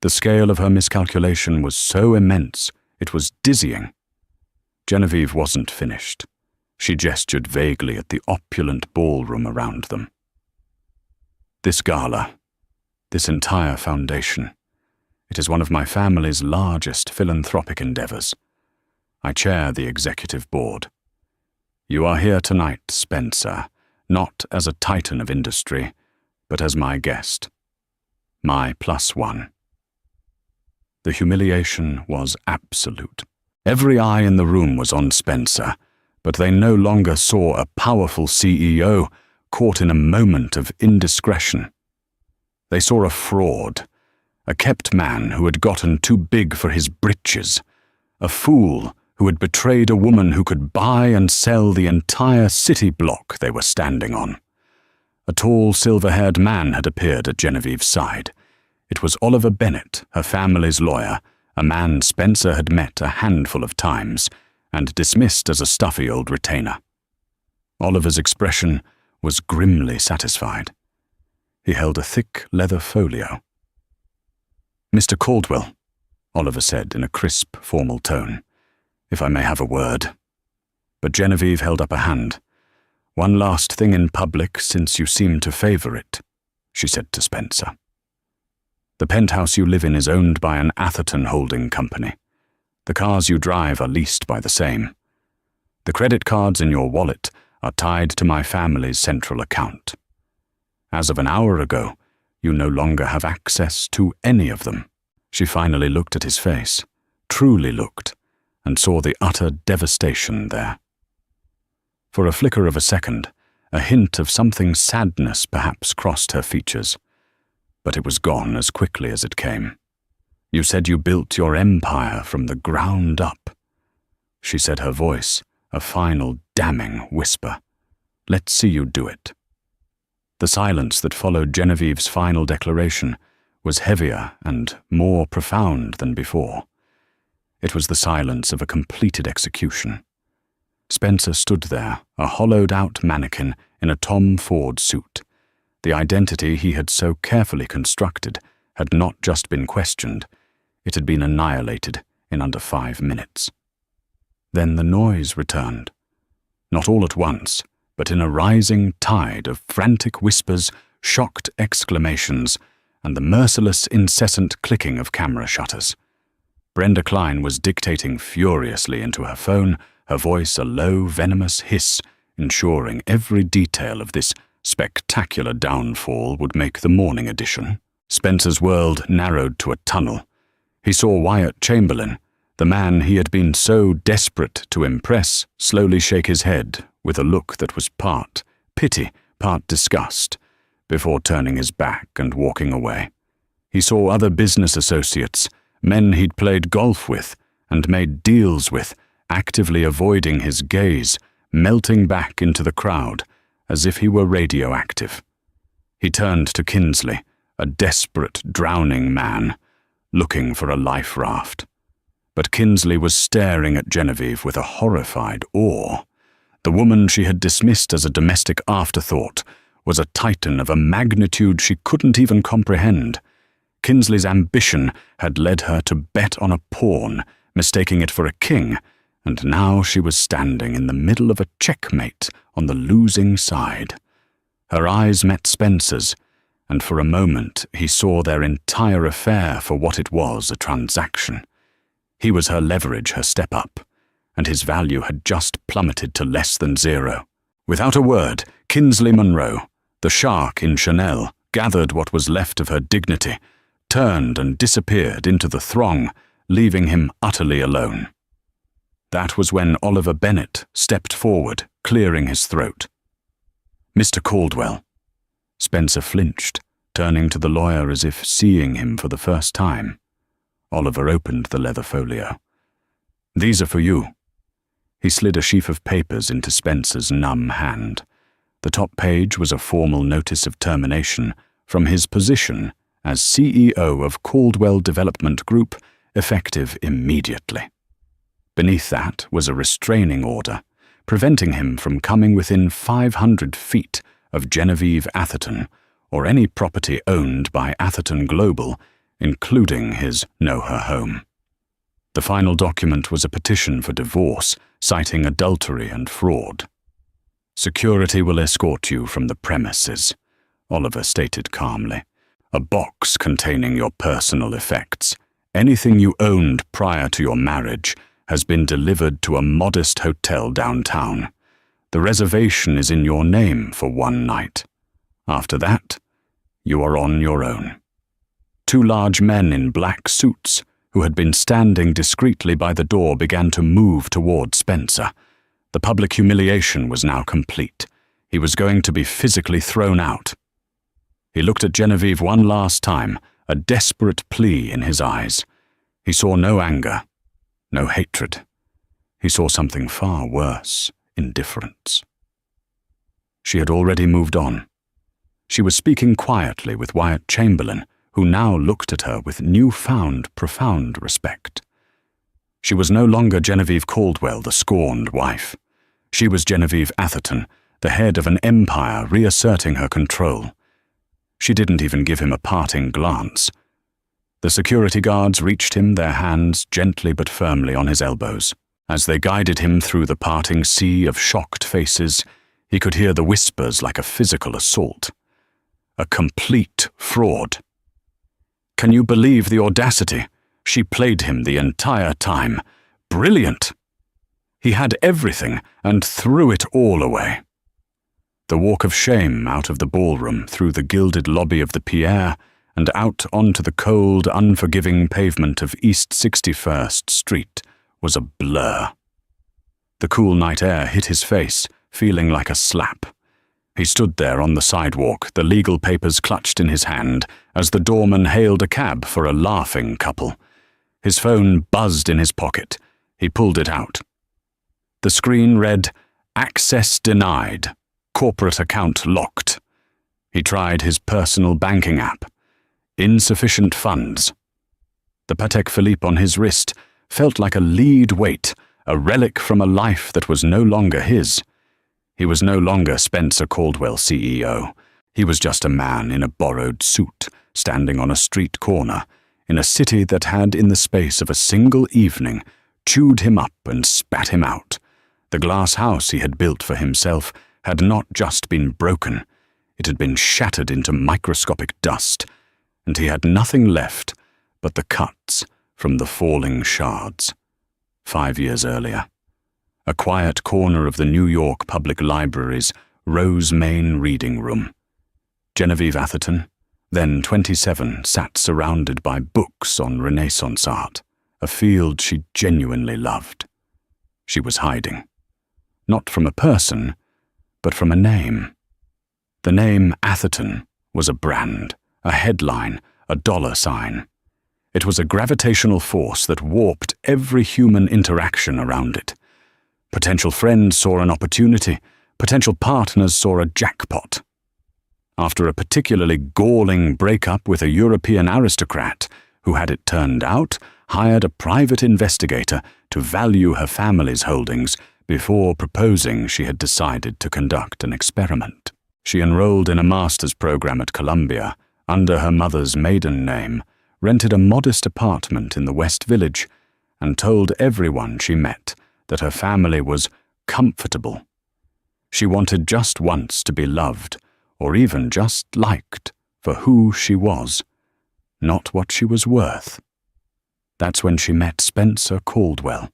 The scale of her miscalculation was so immense, it was dizzying. Genevieve wasn't finished. She gestured vaguely at the opulent ballroom around them. This gala, this entire foundation, it is one of my family's largest philanthropic endeavors. I chair the executive board. You are here tonight, Spencer, not as a titan of industry, but as my guest. My +1. The humiliation was absolute. Every eye in the room was on Spencer, but they no longer saw a powerful CEO caught in a moment of indiscretion. They saw a fraud, a kept man who had gotten too big for his britches, a fool who had betrayed a woman who could buy and sell the entire city block they were standing on. A tall, silver-haired man had appeared at Genevieve's side. It was Oliver Bennett, her family's lawyer, a man Spencer had met a handful of times and dismissed as a stuffy old retainer. Oliver's expression was grimly satisfied. He held a thick leather folio. "Mr. Caldwell," Oliver said in a crisp, formal tone, "if I may have a word." But Genevieve held up a hand. "One last thing in public, since you seem to favor it," she said to Spencer. "The penthouse you live in is owned by an Atherton holding company. The cars you drive are leased by the same. The credit cards in your wallet are tied to my family's central account. As of an hour ago, you no longer have access to any of them." She finally looked at his face, truly looked, and saw the utter devastation there. For a flicker of a second, a hint of something sadness perhaps crossed her features, but it was gone as quickly as it came. "You said you built your empire from the ground up," she said, her voice a final damning whisper. "Let's see you do it." The silence that followed Genevieve's final declaration was heavier and more profound than before. It was the silence of a completed execution. Spencer stood there, a hollowed-out mannequin in a Tom Ford suit. The identity he had so carefully constructed had not just been questioned, it had been annihilated in under 5 minutes. Then the noise returned. Not all at once, but in a rising tide of frantic whispers, shocked exclamations, and the merciless, incessant clicking of camera shutters. Brenda Klein was dictating furiously into her phone, her voice a low, venomous hiss, ensuring every detail of this spectacular downfall would make the morning edition. Spencer's world narrowed to a tunnel. He saw Wyatt Chamberlain, the man he had been so desperate to impress, slowly shake his head with a look that was part pity, part disgust, before turning his back and walking away. He saw other business associates, men he'd played golf with and made deals with, actively avoiding his gaze, melting back into the crowd as if he were radioactive. He turned to Kinsley, a desperate, drowning man, looking for a life raft. But Kinsley was staring at Genevieve with a horrified awe. The woman she had dismissed as a domestic afterthought was a titan of a magnitude she couldn't even comprehend. Kinsley's ambition had led her to bet on a pawn, mistaking it for a king, and now she was standing in the middle of a checkmate on the losing side. Her eyes met Spencer's, and for a moment he saw their entire affair for what it was, a transaction. He was her leverage, her step up, and his value had just plummeted to less than 0. Without a word, Kinsley Monroe, the shark in Chanel, gathered what was left of her dignity, turned and disappeared into the throng, leaving him utterly alone. That was when Oliver Bennett stepped forward, clearing his throat. "Mr. Caldwell." Spencer flinched, turning to the lawyer as if seeing him for the first time. Oliver opened the leather folio. "These are for you." He slid a sheaf of papers into Spencer's numb hand. The top page was a formal notice of termination from his position as CEO of Caldwell Development Group, effective immediately. Beneath that was a restraining order, preventing him from coming within 500 feet of Genevieve Atherton or any property owned by Atherton Global, including his Know Her Home. The final document was a petition for divorce, citing adultery and fraud. "Security will escort you from the premises," Oliver stated calmly. "A box containing your personal effects, anything you owned prior to your marriage, has been delivered to a modest hotel downtown. The reservation is in your name for one night. After that, you are on your own." Two large men in black suits, who had been standing discreetly by the door, began to move toward Spencer. The public humiliation was now complete. He was going to be physically thrown out. He looked at Genevieve one last time, a desperate plea in his eyes. He saw no anger, no hatred. He saw something far worse, indifference. She had already moved on. She was speaking quietly with Wyatt Chamberlain, who now looked at her with newfound, profound respect. She was no longer Genevieve Caldwell, the scorned wife. She was Genevieve Atherton, the head of an empire reasserting her control. She didn't even give him a parting glance. The security guards reached him, their hands gently but firmly on his elbows. As they guided him through the parting sea of shocked faces, he could hear the whispers like a physical assault. A complete fraud. Can you believe the audacity? She played him the entire time. Brilliant! He had everything and threw it all away. The walk of shame out of the ballroom, through the gilded lobby of the Pierre, and out onto the cold, unforgiving pavement of East 61st Street was a blur. The cool night air hit his face, feeling like a slap. He stood there on the sidewalk, the legal papers clutched in his hand, as the doorman hailed a cab for a laughing couple. His phone buzzed in his pocket. He pulled it out. The screen read, "Access denied. Corporate account locked." He tried his personal banking app. Insufficient funds. The Patek Philippe on his wrist felt like a lead weight, a relic from a life that was no longer his. He was no longer Spencer Caldwell, CEO. He was just a man in a borrowed suit, standing on a street corner, in a city that had, in the space of a single evening, chewed him up and spat him out. The glass house he had built for himself had not just been broken, it had been shattered into microscopic dust, and he had nothing left but the cuts from the falling shards. 5 years earlier, a quiet corner of the New York Public Library's Rose Main reading room. Genevieve Atherton, then 27, sat surrounded by books on Renaissance art, a field she genuinely loved. She was hiding. Not from a person, but from a name. The name Atherton was a brand, a headline, a dollar sign. It was a gravitational force that warped every human interaction around it. Potential friends saw an opportunity. Potential partners saw a jackpot. After a particularly galling breakup with a European aristocrat, who, had it turned out, hired a private investigator to value her family's holdings before proposing, she had decided to conduct an experiment. She enrolled in a master's program at Columbia under her mother's maiden name, rented a modest apartment in the West Village, and told everyone she met that her family was comfortable. She wanted just once to be loved, or even just liked, for who she was, not what she was worth. That's when she met Spencer Caldwell.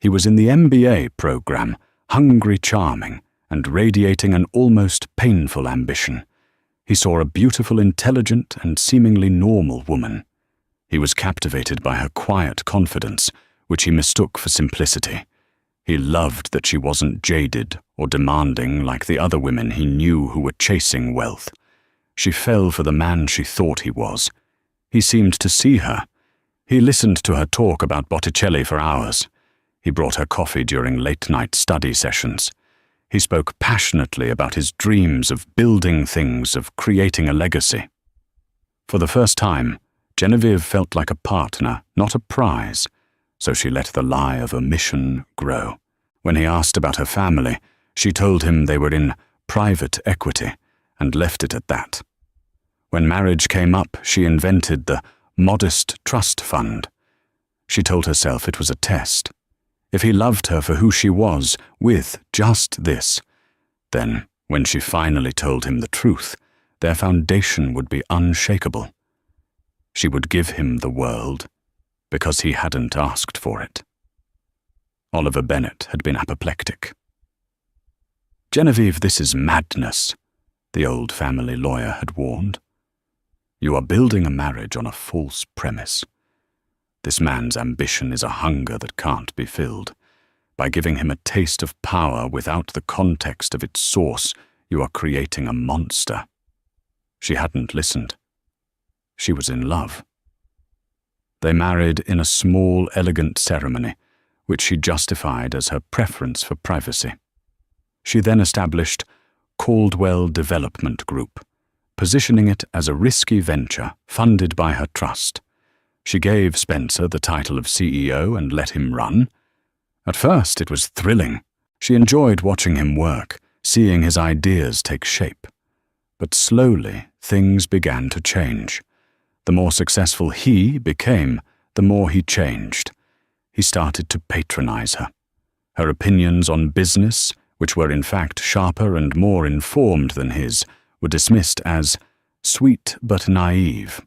He was in the MBA program, hungry, charming, and radiating an almost painful ambition. He saw a beautiful, intelligent, and seemingly normal woman. He was captivated by her quiet confidence, which he mistook for simplicity. He loved that she wasn't jaded or demanding like the other women he knew who were chasing wealth. She fell for the man she thought he was. He seemed to see her. He listened to her talk about Botticelli for hours. He brought her coffee during late-night study sessions. He spoke passionately about his dreams of building things, of creating a legacy. For the first time, Genevieve felt like a partner, not a prize, so she let the lie of omission grow. When he asked about her family, she told him they were in private equity and left it at that. When marriage came up, she invented the modest trust fund. She told herself it was a test. If he loved her for who she was, with just this, then, when she finally told him the truth, their foundation would be unshakable. She would give him the world, because he hadn't asked for it. Oliver Bennet had been apoplectic. "Genevieve, this is madness," the old family lawyer had warned. "You are building a marriage on a false premise. This man's ambition is a hunger that can't be filled. By giving him a taste of power without the context of its source, you are creating a monster." She hadn't listened. She was in love. They married in a small, elegant ceremony, which she justified as her preference for privacy. She then established Caldwell Development Group, positioning it as a risky venture funded by her trust. She gave Spencer the title of CEO and let him run. At first, it was thrilling. She enjoyed watching him work, seeing his ideas take shape. But slowly, things began to change. The more successful he became, the more he changed. He started to patronize her. Her opinions on business, which were in fact sharper and more informed than his, were dismissed as sweet but naive.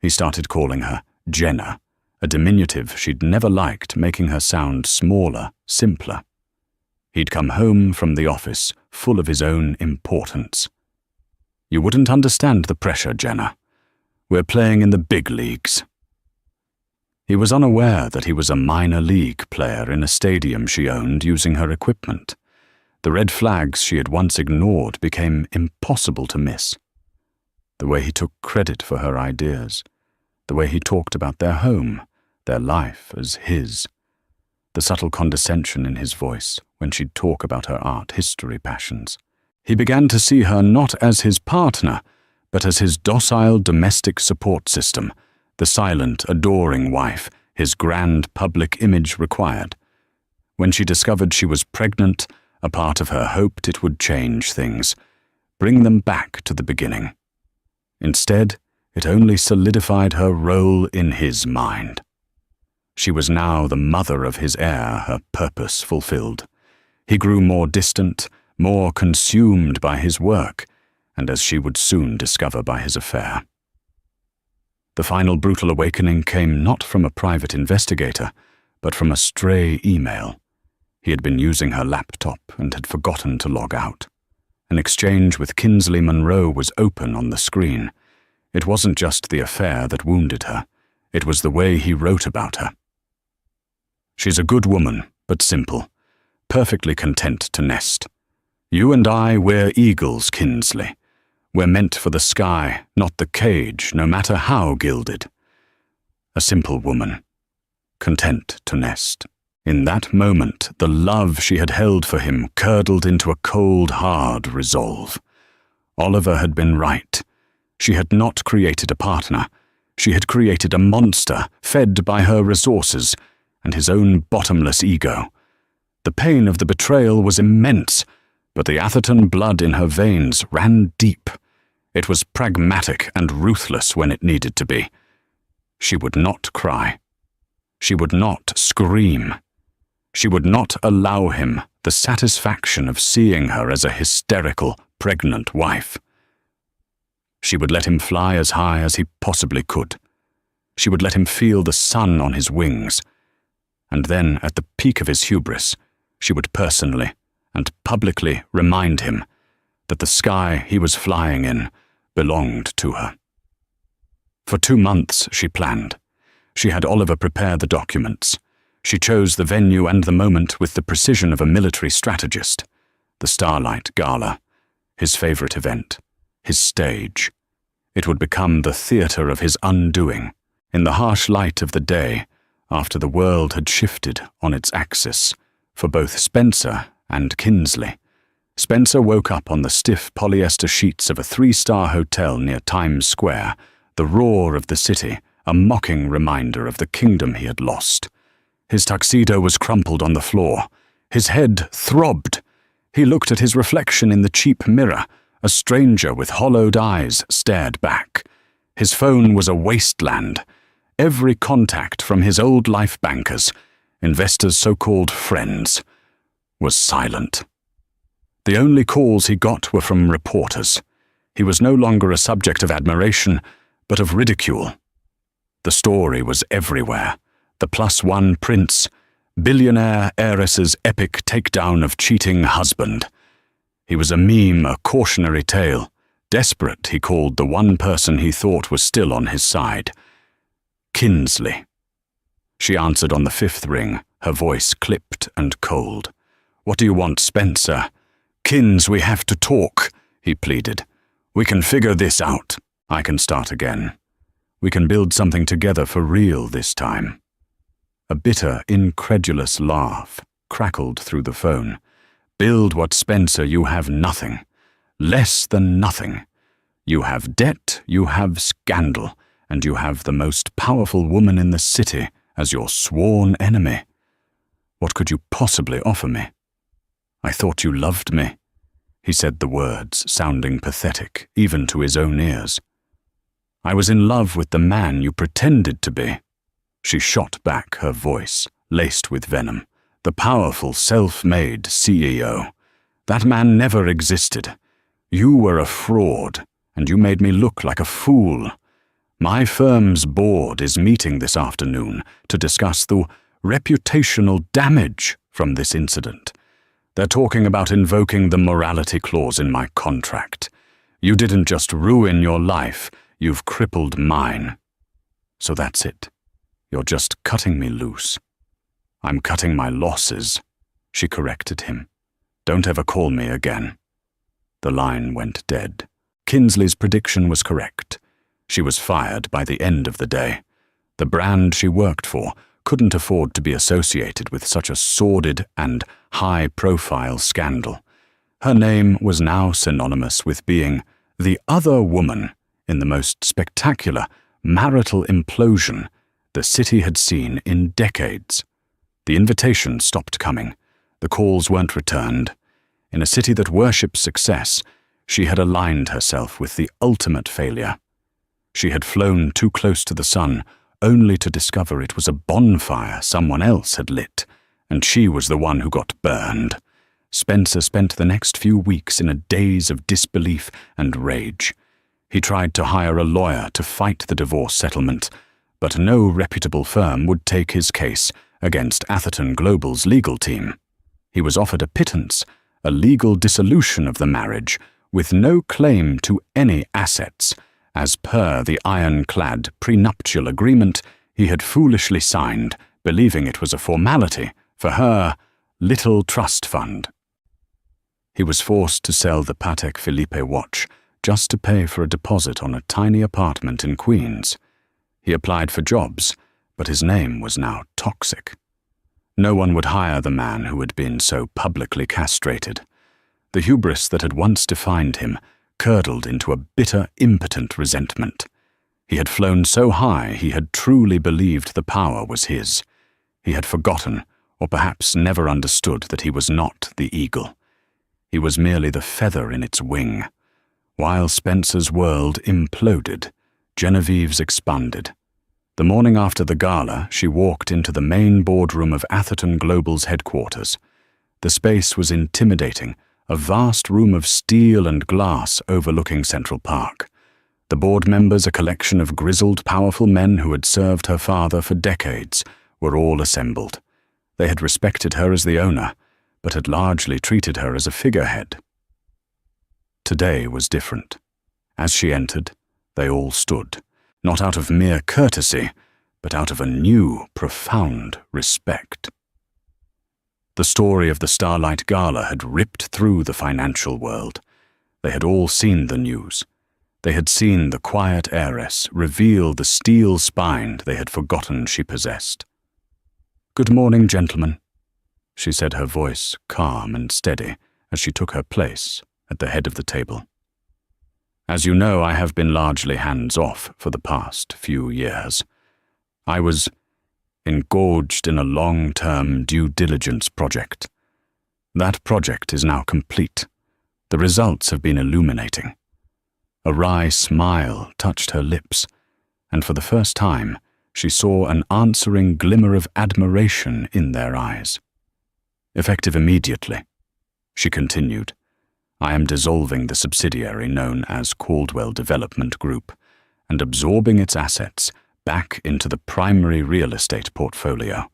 He started calling her Jenna, a diminutive she'd never liked, making her sound smaller, simpler. He'd come home from the office full of his own importance. "You wouldn't understand the pressure, Jenna. We're playing in the big leagues." He was unaware that he was a minor league player in a stadium she owned using her equipment. The red flags she had once ignored became impossible to miss. The way he took credit for her ideas, the way he talked about their home, their life as his, the subtle condescension in his voice when she'd talk about her art history passions. He began to see her not as his partner, but as his docile domestic support system, the silent, adoring wife his grand public image required. When she discovered she was pregnant, a part of her hoped it would change things, bring them back to the beginning. Instead, it only solidified her role in his mind. She was now the mother of his heir, her purpose fulfilled. He grew more distant, more consumed by his work, and as she would soon discover by his affair. The final brutal awakening came not from a private investigator, but from a stray email. He had been using her laptop and had forgotten to log out. An exchange with Kinsley Monroe was open on the screen. It wasn't just the affair that wounded her. It was the way he wrote about her. "She's a good woman, but simple, perfectly content to nest. You and I, we're eagles, Kinsley. We're meant for the sky, not the cage, no matter how gilded. A simple woman, content to nest." In that moment, the love she had held for him curdled into a cold, hard resolve. Oliver had been right. She had not created a partner. She had created a monster, fed by her resources and his own bottomless ego. The pain of the betrayal was immense, but the Atherton blood in her veins ran deep. It was pragmatic and ruthless when it needed to be. She would not cry. She would not scream. She would not allow him the satisfaction of seeing her as a hysterical, pregnant wife. She would let him fly as high as he possibly could. She would let him feel the sun on his wings. And then, at the peak of his hubris, she would personally and publicly remind him that the sky he was flying in belonged to her. For 2 months she planned. She had Oliver prepare the documents. She chose the venue and the moment with the precision of a military strategist. The Starlight Gala, his favorite event, his stage. It would become the theater of his undoing. In the harsh light of the day, after the world had shifted on its axis, for both Spencer and Kinsley. Spencer woke up on the stiff polyester sheets of a 3-star hotel near Times Square, the roar of the city, a mocking reminder of the kingdom he had lost. His tuxedo was crumpled on the floor. His head throbbed. He looked at his reflection in the cheap mirror. A stranger with hollowed eyes stared back. His phone was a wasteland. every contact from his old life bankers, investors' so-called friends, was silent. The only calls he got were from reporters. He was no longer a subject of admiration, but of ridicule. The story was everywhere. The +1 prince, billionaire heiress's epic takedown of cheating husband. He was a meme, a cautionary tale. Desperate, he called the one person he thought was still on his side. Kinsley. She answered on the 5th ring, her voice clipped and cold. "What do you want, Spencer?" "Kins, we have to talk," he pleaded. "We can figure this out. I can start again. We can build something together for real this time." A bitter, incredulous laugh crackled through the phone. "Build what, Spencer? You have nothing. Less than nothing. You have debt, you have scandal, and you have the most powerful woman in the city as your sworn enemy. What could you possibly offer me?" "I thought you loved me." He said the words, sounding pathetic, even to his own ears. "I was in love with the man you pretended to be." She shot back, her voice laced with venom. "The powerful, self-made CEO. That man never existed. You were a fraud, and you made me look like a fool. My firm's board is meeting this afternoon to discuss the reputational damage from this incident. They're talking about invoking the morality clause in my contract. You didn't just ruin your life, you've crippled mine. So that's it. You're just cutting me loose." "I'm cutting my losses," she corrected him. "Don't ever call me again." The line went dead. Kinsley's prediction was correct. She was fired by the end of the day. The brand she worked for couldn't afford to be associated with such a sordid and high-profile scandal. Her name was now synonymous with being the other woman in the most spectacular marital implosion the city had seen in decades. The invitations stopped coming. The calls weren't returned. In a city that worships success, she had aligned herself with the ultimate failure. She had flown too close to the sun, only to discover it was a bonfire someone else had lit, and she was the one who got burned. Spencer spent the next few weeks in a daze of disbelief and rage. He tried to hire a lawyer to fight the divorce settlement, but no reputable firm would take his case against Atherton Global's legal team. He was offered a pittance, a legal dissolution of the marriage, with no claim to any assets, as per the ironclad prenuptial agreement he had foolishly signed, believing it was a formality for her little trust fund. He was forced to sell the Patek Philippe watch just to pay for a deposit on a tiny apartment in Queens. He applied for jobs, but his name was now toxic. No one would hire the man who had been so publicly castrated. The hubris that had once defined him curdled into a bitter, impotent resentment. He had flown so high he had truly believed the power was his. He had forgotten, or perhaps never understood, that he was not the eagle. He was merely the feather in its wing. While Spencer's world imploded, Genevieve's expanded. The morning after the gala, she walked into the main boardroom of Atherton Global's headquarters. The space was intimidating, a vast room of steel and glass overlooking Central Park. The board members, a collection of grizzled, powerful men who had served her father for decades, were all assembled. They had respected her as the owner, but had largely treated her as a figurehead. Today was different. As she entered, they all stood, not out of mere courtesy, but out of a new, profound respect. The story of the Starlight Gala had ripped through the financial world. They had all seen the news. They had seen the quiet heiress reveal the steel spine they had forgotten she possessed. "Good morning, gentlemen," she said, her voice calm and steady as she took her place at the head of the table. "As you know, I have been largely hands-off for the past few years. I was engorged in a long-term due diligence project. That project is now complete. The results have been illuminating." A wry smile touched her lips, and for the first time, she saw an answering glimmer of admiration in their eyes. Effective immediately, she continued, I am dissolving the subsidiary known as Caldwell Development Group and absorbing its assets back into the primary real estate portfolio.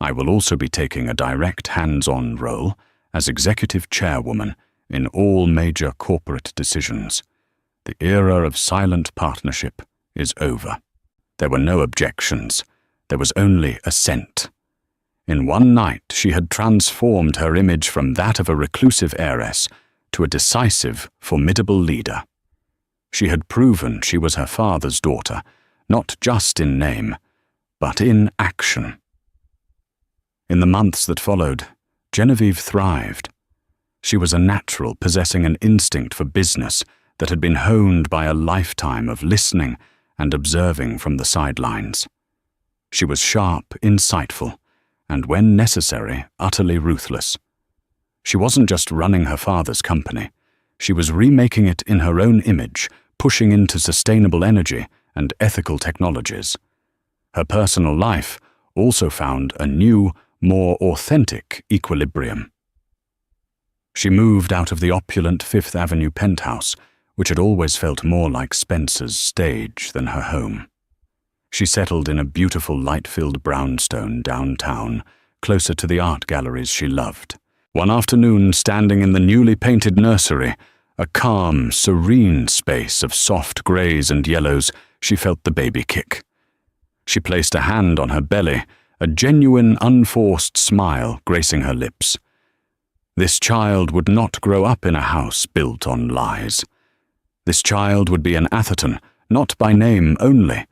I will also be taking a direct hands-on role as executive chairwoman in all major corporate decisions. The era of silent partnership is over. There were no objections. There was only assent. In one night, she had transformed her image from that of a reclusive heiress to a decisive, formidable leader. She had proven she was her father's daughter, not just in name, but in action. In the months that followed, Genevieve thrived. She was a natural, possessing an instinct for business that had been honed by a lifetime of listening and observing from the sidelines. She was sharp, insightful, and when necessary, utterly ruthless. She wasn't just running her father's company. She was remaking it in her own image, pushing into sustainable energy and ethical technologies. Her personal life also found a new, more authentic equilibrium. She moved out of the opulent Fifth Avenue penthouse, which had always felt more like Spencer's stage than her home. She settled in a beautiful light-filled brownstone downtown, closer to the art galleries she loved. One afternoon, standing in the newly painted nursery, a calm, serene space of soft greys and yellows, she felt the baby kick. She placed a hand on her belly, a genuine, unforced smile gracing her lips. This child would not grow up in a house built on lies. This child would be an Atherton, not by name only,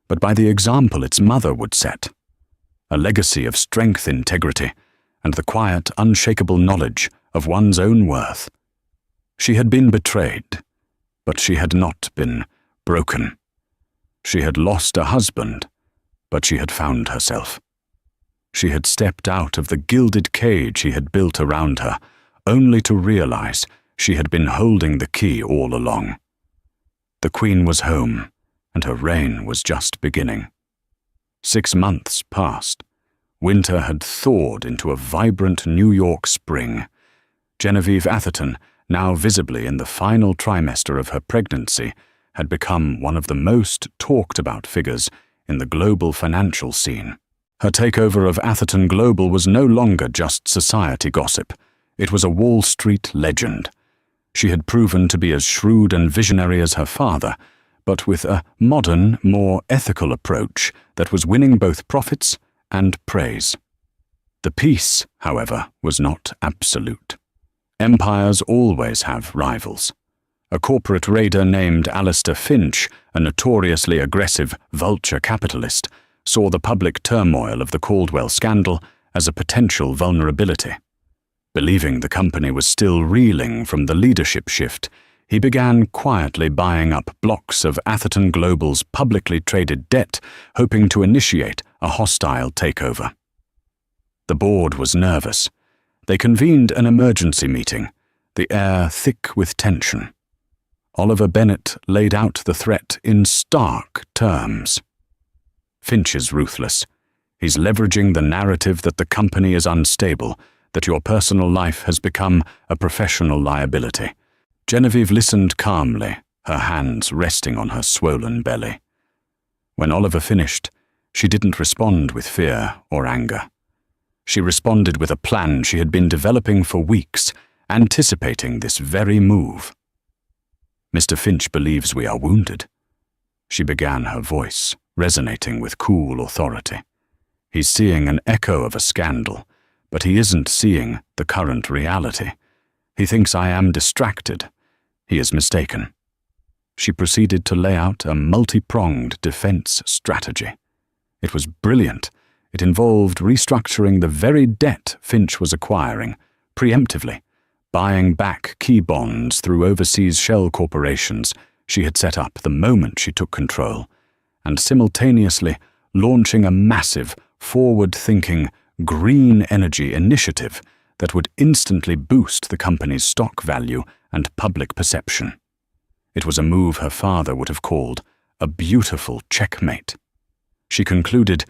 but by the example its mother would set. A legacy of strength, integrity, and the quiet, unshakable knowledge of one's own worth. She had been betrayed, but she had not been broken. She had lost a husband, but she had found herself. She had stepped out of the gilded cage he had built around her, only to realize she had been holding the key all along. The Queen was home, and her reign was just beginning. 6 months passed. Winter had thawed into a vibrant New York spring. Genevieve Atherton, now visibly in the final trimester of her pregnancy, had become one of the most talked-about figures in the global financial scene. Her takeover of Atherton Global was no longer just society gossip. It was a Wall Street legend. She had proven to be as shrewd and visionary as her father, but with a modern, more ethical approach that was winning both profits and praise. The peace, however, was not absolute. Empires always have rivals. A corporate raider named Alistair Finch, a notoriously aggressive vulture capitalist, saw the public turmoil of the Caldwell scandal as a potential vulnerability. Believing the company was still reeling from the leadership shift, he began quietly buying up blocks of Atherton Global's publicly traded debt, hoping to initiate a hostile takeover. The board was nervous. They convened an emergency meeting, the air thick with tension. Oliver Bennett laid out the threat in stark terms. Finch is ruthless. He's leveraging the narrative that the company is unstable, that your personal life has become a professional liability. Genevieve listened calmly, her hands resting on her swollen belly. When Oliver finished, she didn't respond with fear or anger. She responded with a plan she had been developing for weeks, anticipating this very move. Mr. Finch believes we are wounded. She began, her voice resonating with cool authority. He's seeing an echo of a scandal, but he isn't seeing the current reality. He thinks I am distracted. He is mistaken. She proceeded to lay out a multi-pronged defense strategy. It was brilliant. It involved restructuring the very debt Finch was acquiring, preemptively, buying back key bonds through overseas shell corporations she had set up the moment she took control, and simultaneously launching a massive, forward-thinking, green energy initiative that would instantly boost the company's stock value and public perception. It was a move her father would have called a beautiful checkmate. She concluded,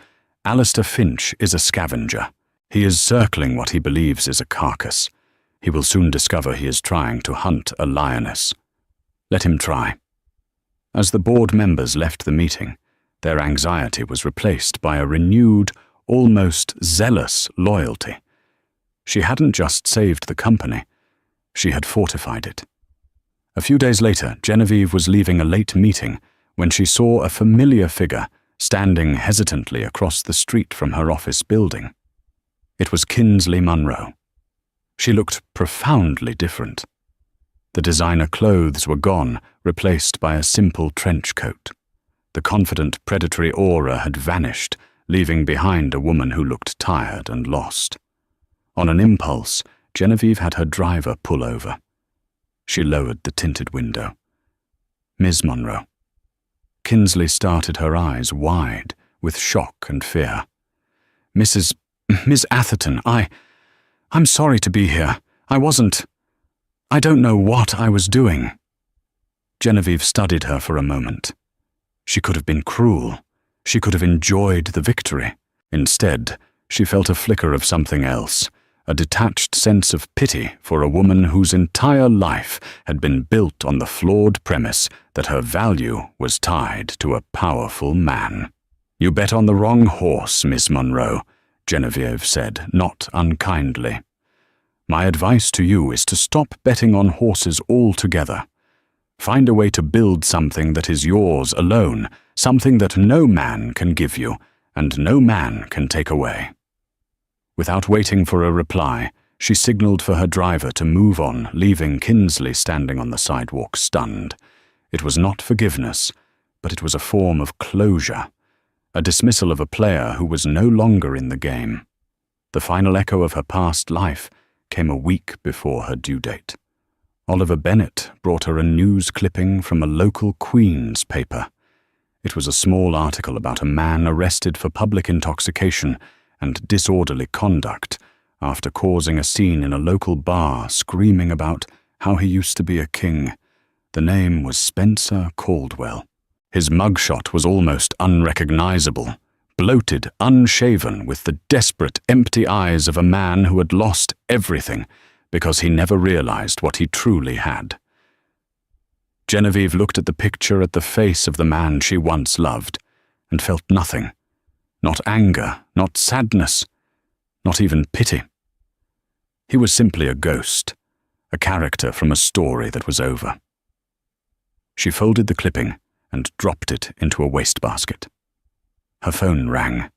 "Alistair Finch is a scavenger. He is circling what he believes is a carcass. He will soon discover he is trying to hunt a lioness. Let him try." As the board members left the meeting, their anxiety was replaced by a renewed, almost zealous loyalty. She hadn't just saved the company, she had fortified it. A few days later, Genevieve was leaving a late meeting when she saw a familiar figure standing hesitantly across the street from her office building. It was Kingsley Munro. She looked profoundly different. The designer clothes were gone, replaced by a simple trench coat. The confident predatory aura had vanished, leaving behind a woman who looked tired and lost. On an impulse, Genevieve had her driver pull over. She lowered the tinted window. "Ms. Munro." Kingsley started, her eyes wide with shock and fear. Miss Atherton, I'm sorry to be here. I don't know what I was doing." Genevieve studied her for a moment. She could have been cruel. She could have enjoyed the victory. Instead, she felt a flicker of something else, a detached sense of pity for a woman whose entire life had been built on the flawed premise that her value was tied to a powerful man. "You bet on the wrong horse, Miss Munro," Genevieve said, not unkindly. "My advice to you is to stop betting on horses altogether. Find a way to build something that is yours alone, something that no man can give you, and no man can take away." Without waiting for a reply, she signaled for her driver to move on, leaving Kingsley standing on the sidewalk stunned. It was not forgiveness, but it was a form of closure, a dismissal of a player who was no longer in the game. The final echo of her past life came a week before her due date. Oliver Bennett brought her a news clipping from a local Queen's paper. It was a small article about a man arrested for public intoxication and disorderly conduct after causing a scene in a local bar, screaming about how he used to be a king. The name was Spencer Caldwell. His mugshot was almost unrecognizable, bloated, unshaven, with the desperate, empty eyes of a man who had lost everything because he never realized what he truly had. Genevieve looked at the picture at the face of the man she once loved and felt nothing. Not anger, not sadness, not even pity. He was simply a ghost, a character from a story that was over. She folded the clipping and dropped it into a wastebasket. Her phone rang.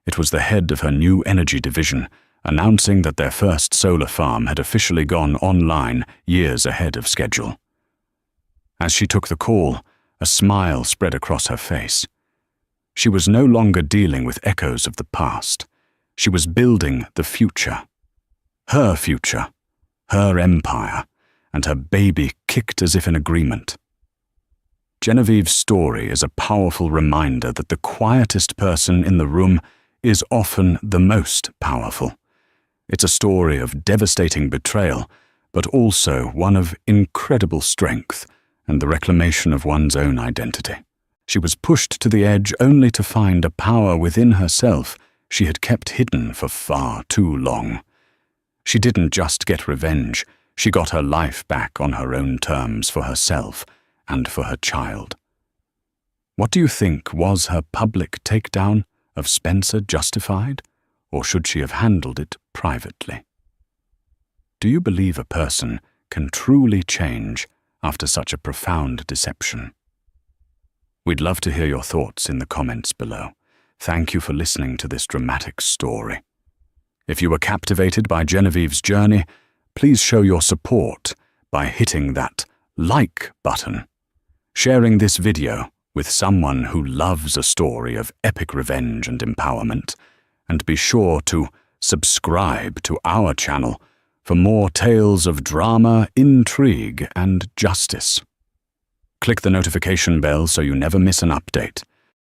It was the head of her new energy division, announcing that their first solar farm had officially gone online years ahead of schedule. As she took the call, a smile spread across her face. She was no longer dealing with echoes of the past. She was building the future. Her future, her empire, and her baby kicked as if in agreement. Genevieve's story is a powerful reminder that the quietest person in the room is often the most powerful. It's a story of devastating betrayal, but also one of incredible strength and the reclamation of one's own identity. She was pushed to the edge only to find a power within herself she had kept hidden for far too long. She didn't just get revenge, she got her life back on her own terms for herself and for her child. What do you think, was her public takedown of Spencer justified, or should she have handled it privately? Do you believe a person can truly change after such a profound deception? We'd love to hear your thoughts in the comments below. Thank you for listening to this dramatic story. If you were captivated by Genevieve's journey, please show your support by hitting that like button, sharing this video with someone who loves a story of epic revenge and empowerment, and be sure to subscribe to our channel for more tales of drama, intrigue, and justice. Click the notification bell so you never miss an update.